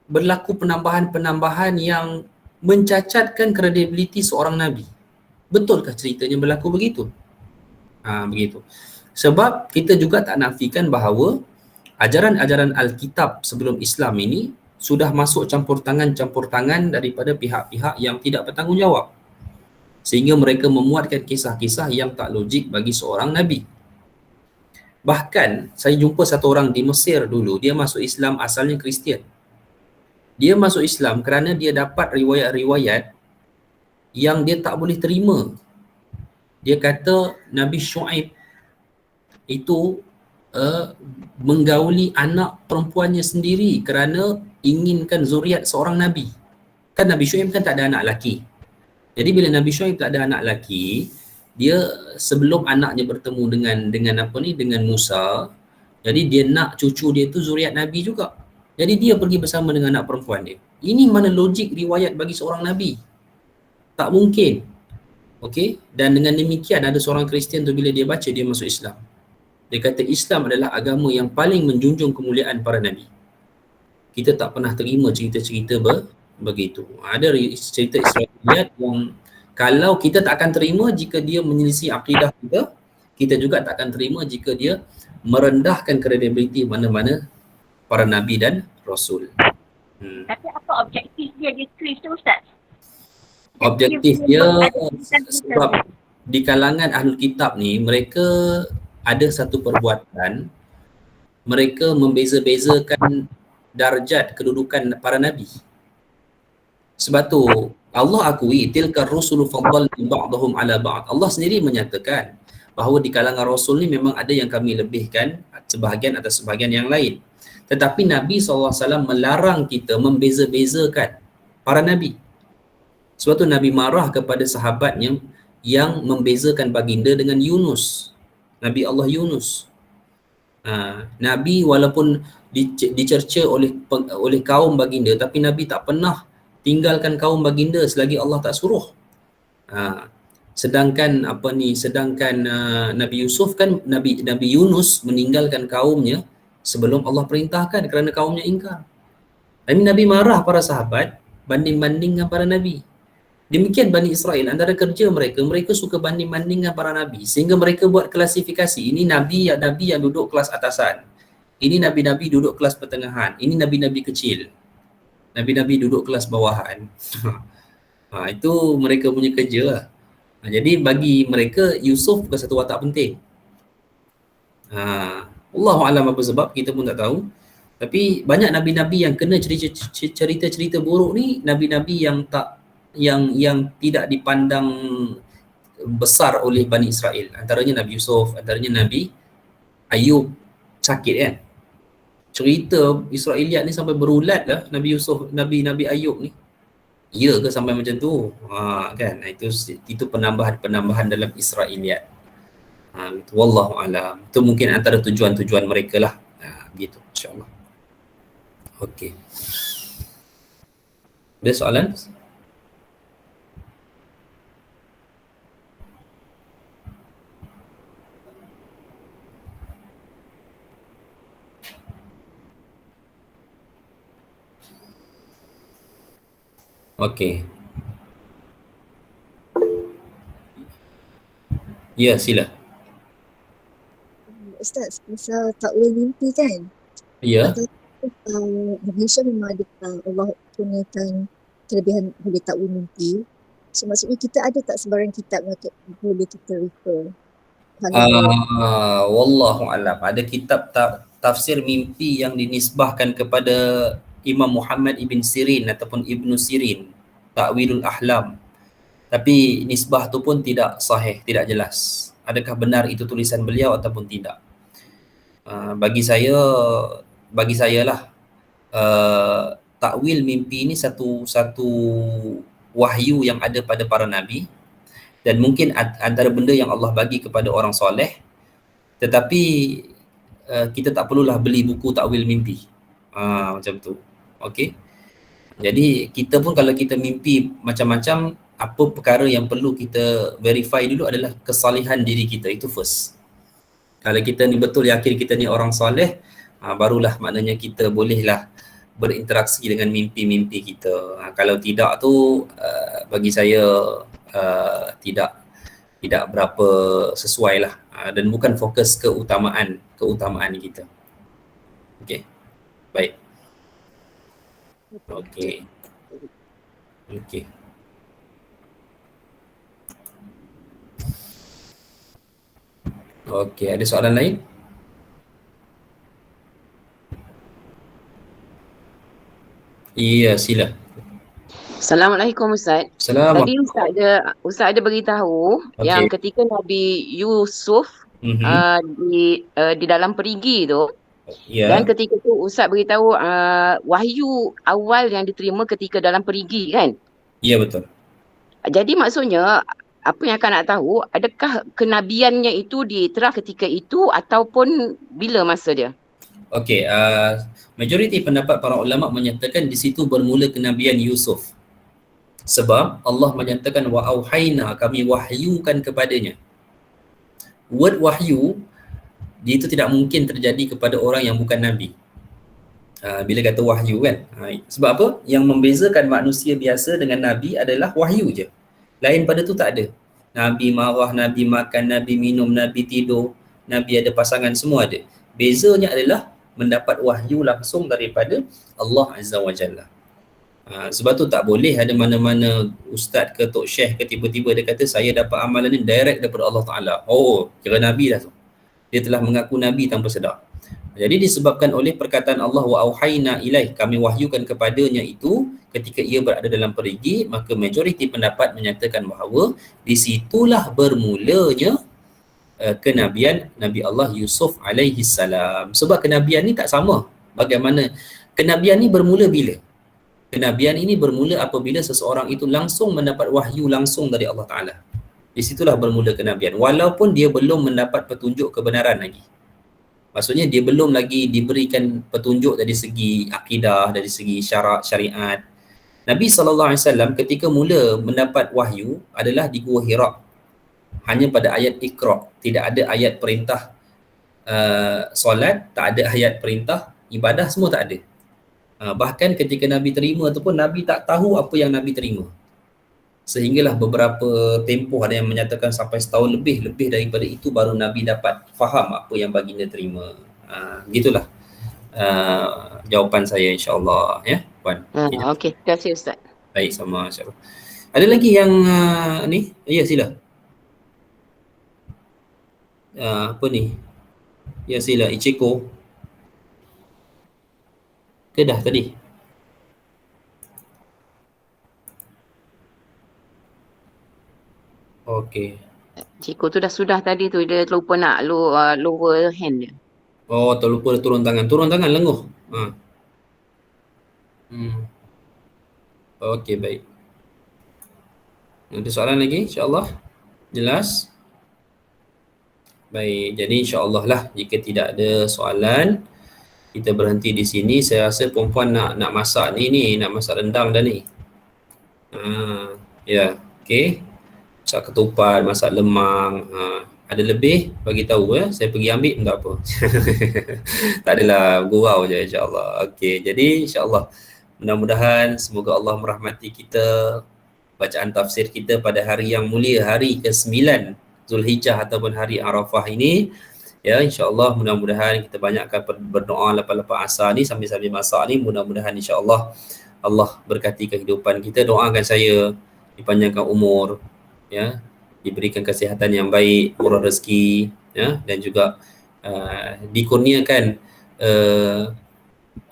[SPEAKER 1] berlaku penambahan-penambahan yang mencacatkan kredibiliti seorang Nabi. Betulkah ceritanya berlaku begitu? Begitu. Sebab kita juga tak nafikan bahawa ajaran-ajaran Alkitab sebelum Islam ini sudah masuk campur tangan daripada pihak-pihak yang tidak bertanggungjawab, sehingga mereka memuatkan kisah-kisah yang tak logik bagi seorang Nabi. Bahkan saya jumpa satu orang di Mesir dulu, dia masuk Islam, asalnya Kristian. Dia masuk Islam kerana dia dapat riwayat-riwayat yang dia tak boleh terima. Dia kata Nabi Syuaib itu menggauli anak perempuannya sendiri kerana inginkan zuriat seorang Nabi. Kan Nabi Syuaib kan tak ada anak lelaki. Jadi bila Nabi Syuaib tak ada anak lelaki, dia sebelum anaknya bertemu dengan Musa, jadi dia nak cucu dia tu zuriat Nabi juga. Jadi dia pergi bersama dengan anak perempuan dia. Ini mana logik riwayat bagi seorang Nabi? Tak mungkin. Okey, dan dengan demikian ada seorang Kristian tu bila dia baca, dia masuk Islam. Dia kata Islam adalah agama yang paling menjunjung kemuliaan para Nabi. Kita tak pernah terima cerita-cerita begitu. Ada cerita Israiliyat yang kalau kita tak akan terima jika dia menyelisih akidah kita, kita juga tak akan terima jika dia merendahkan kredibiliti mana-mana para Nabi dan Rasul.
[SPEAKER 2] Tapi apa objektif dia twist tu Ustaz?
[SPEAKER 1] Objektif dia sebab di kalangan Ahlul Kitab ni, mereka ada satu perbuatan, mereka membeza-bezakan darjat kedudukan para Nabi. Sebab tu Allah akui tilka rusulu faddalna ba'dahum ala ba'd. Allah sendiri menyatakan bahawa di kalangan Rasul ni memang ada yang kami lebihkan sebahagian atas sebahagian yang lain. Tetapi Nabi SAW melarang kita membeza-bezakan para Nabi. Sebab tu Nabi marah kepada sahabatnya yang membezakan baginda dengan Yunus, Nabi Allah Yunus. Nabi walaupun dicerca oleh kaum baginda, tapi Nabi tak pernah tinggalkan kaum baginda selagi Allah tak suruh. Sedangkan Nabi Yusuf kan, Nabi Yunus meninggalkan kaumnya sebelum Allah perintahkan kerana kaumnya ingkar. Nabi marah para sahabat banding-banding dengan para Nabi. Demikian Bani Israel, antara kerja mereka, mereka suka banding-banding dengan para nabi, sehingga mereka buat klasifikasi, ini nabi yang duduk kelas atasan, ini nabi-nabi duduk kelas pertengahan, ini nabi-nabi kecil, nabi-nabi duduk kelas bawahan. Itu mereka punya kerja lah. Jadi bagi mereka Yusuf bukan satu watak penting. Allahu'alam apa sebab, kita pun tak tahu. Tapi banyak nabi-nabi yang kena cerita-cerita buruk ni, nabi-nabi yang tidak dipandang besar oleh Bani Israel. Antaranya Nabi Yusuf, antaranya Nabi Ayub, sakit kan. Cerita Israeliat ni sampai berulat lah Nabi Yusuf, Nabi Ayub ni. Ya ke sampai macam tu? Kan, itu penambahan dalam Israeliat. Wallahu alam. Itu mungkin antara tujuan-tujuan mereka lah. Begitu, insya-Allah. Okey. Ada soalan? Okey. Ya, sila.
[SPEAKER 3] Ustaz, pasal takwil mimpi kan?
[SPEAKER 1] Ya.
[SPEAKER 3] Malaysia memang ada Allah kurniakan kelebihan boleh takwil mimpi. So maksudnya kita ada tak sebarang kitab untuk boleh kita refer?
[SPEAKER 1] Wallahu alam. Ada kitab tafsir mimpi yang dinisbahkan kepada Imam Muhammad Ibn Sirin ataupun Ibnu Sirin, Ta'wilul Ahlam. Tapi nisbah tu pun tidak sahih, tidak jelas. Adakah benar itu tulisan beliau ataupun tidak? Bagi saya lah, takwil mimpi ini satu wahyu yang ada pada para nabi, dan mungkin antara benda yang Allah bagi kepada orang soleh, tetapi kita tak perlulah beli buku takwil mimpi. Macam tu. Okey. Jadi kita pun kalau kita mimpi macam-macam, apa perkara yang perlu kita verify dulu adalah kesalehan diri kita, itu first. Kalau kita ni betul yakin kita ni orang soleh, barulah maknanya kita bolehlah berinteraksi dengan mimpi-mimpi kita. Kalau tidak tu bagi saya tidak berapa sesuai lah, dan bukan fokus keutamaan kita. Okey. Baik. Okey. Okey, ada soalan lain? Iya, sila.
[SPEAKER 4] Assalamualaikum Ustaz.
[SPEAKER 1] Assalamualaikum.
[SPEAKER 4] Tadi Ustaz ada beritahu yang ketika Nabi Yusuf di dalam perigi tu, dan ketika tu Ustaz beritahu wahyu awal yang diterima ketika dalam perigi kan?
[SPEAKER 1] Ya, betul.
[SPEAKER 4] Jadi maksudnya apa yang akan nak tahu, adakah kenabiannya itu diterah ketika itu ataupun bila masa dia?
[SPEAKER 1] Okey, majoriti pendapat para ulama menyatakan di situ bermula kenabian Yusuf. Sebab Allah menyatakan wa auhayna, kami wahyukan kepadanya. Word wahyu itu tidak mungkin terjadi kepada orang yang bukan nabi. Bila kata wahyu kan. Sebab apa? Yang membezakan manusia biasa dengan nabi adalah wahyu je. Lain pada tu tak ada. Nabi marah, nabi makan, nabi minum, nabi tidur, nabi ada pasangan, semua ada. Bezanya adalah mendapat wahyu langsung daripada Allah Azza wa Jalla. Sebab tu tak boleh ada mana-mana ustaz ke tok syekh ke tiba-tiba dia kata saya dapat amalan ni direct daripada Allah Ta'ala. Oh, kira nabi dah tu. Dia telah mengaku nabi tanpa sedar. Jadi disebabkan oleh perkataan Allah wa auhayna ilaih, kami wahyukan kepadanya itu ketika ia berada dalam perigi, maka majoriti pendapat menyatakan bahawa di situlah bermulanya kenabian Nabi Allah Yusuf alaihi salam. Sebab kenabian ni tak sama. Bagaimana kenabian ni bermula bila? Kenabian ini bermula apabila seseorang itu langsung mendapat wahyu langsung dari Allah Ta'ala. Di situlah bermula kenabian. Walaupun dia belum mendapat petunjuk kebenaran lagi. Maksudnya dia belum lagi diberikan petunjuk dari segi akidah, dari segi syarak, syariat. Nabi SAW ketika mula mendapat wahyu adalah di Gua Hira. Hanya pada ayat Iqra. Tidak ada ayat perintah solat, tak ada ayat perintah ibadah, semua tak ada. Bahkan ketika Nabi terima ataupun Nabi tak tahu apa yang Nabi terima. Sehinggalah beberapa tempoh ada yang menyatakan sampai setahun lebih daripada itu baru Nabi dapat faham apa yang baginda terima. Gitulah jawapan saya insya-Allah ya, Puan.
[SPEAKER 4] Okey, terima kasih Ustaz.
[SPEAKER 1] Baik, sama insya-Allah. Ada lagi yang ni? Ya, sila. Apa ni? Ya, sila Ichiko. Ke dah tadi? Okey.
[SPEAKER 4] Ciko tu sudah tadi tu, dia terlupa nak lower hand dia.
[SPEAKER 1] Oh, terlupa turun tangan. Turun tangan lenguh. Okey, baik. Ada soalan lagi insya-Allah? Jelas? Baik, jadi insya-Allah lah jika tidak ada soalan kita berhenti di sini. Saya rasa perempuan nak masak ni nak masak rendang dah ni. Ya, okey. Masak ketupat, masak lemang. Ada lebih bagi tahu ya. Saya pergi ambil tak apa. Tak adalah, gurau je insya-Allah. Okey, jadi insya-Allah mudah-mudahan semoga Allah merahmati kita, bacaan tafsir kita pada hari yang mulia, hari ke-9 Zulhijjah ataupun hari Arafah ini. Ya, insya-Allah mudah-mudahan kita banyakkan berdoa lepas-lepas asar ni sambil-sambil masak ni. Mudah-mudahan insya-Allah Allah berkati kehidupan kita. Doakan saya dipanjangkan umur, ya, diberikan kesihatan yang baik, murah rezeki, ya, dan juga dikurniakan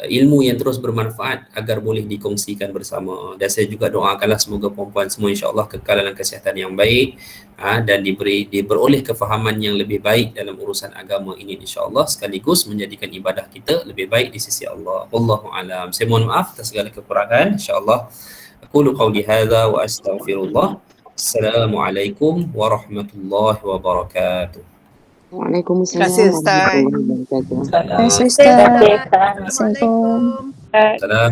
[SPEAKER 1] ilmu yang terus bermanfaat agar boleh dikongsikan bersama. Dan saya juga doakanlah semoga perempuan semua insya-Allah kekal dalam kesihatan yang baik, dan diberoleh kefahaman yang lebih baik dalam urusan agama ini insya-Allah, sekaligus menjadikan ibadah kita lebih baik di sisi Allah. Wallahu a'lam. Saya mohon maaf atas segala kekurangan. Insya-Allah aqulu qawli hadza wa astaghfirullah. Assalamualaikum warahmatullahi wabarakatuh.
[SPEAKER 4] Waalaikumsalam.
[SPEAKER 5] Terima kasih Ustaz.
[SPEAKER 3] Terima kasih Ustaz.
[SPEAKER 2] Assalamualaikum.
[SPEAKER 3] Assalamualaikum.
[SPEAKER 1] Salam.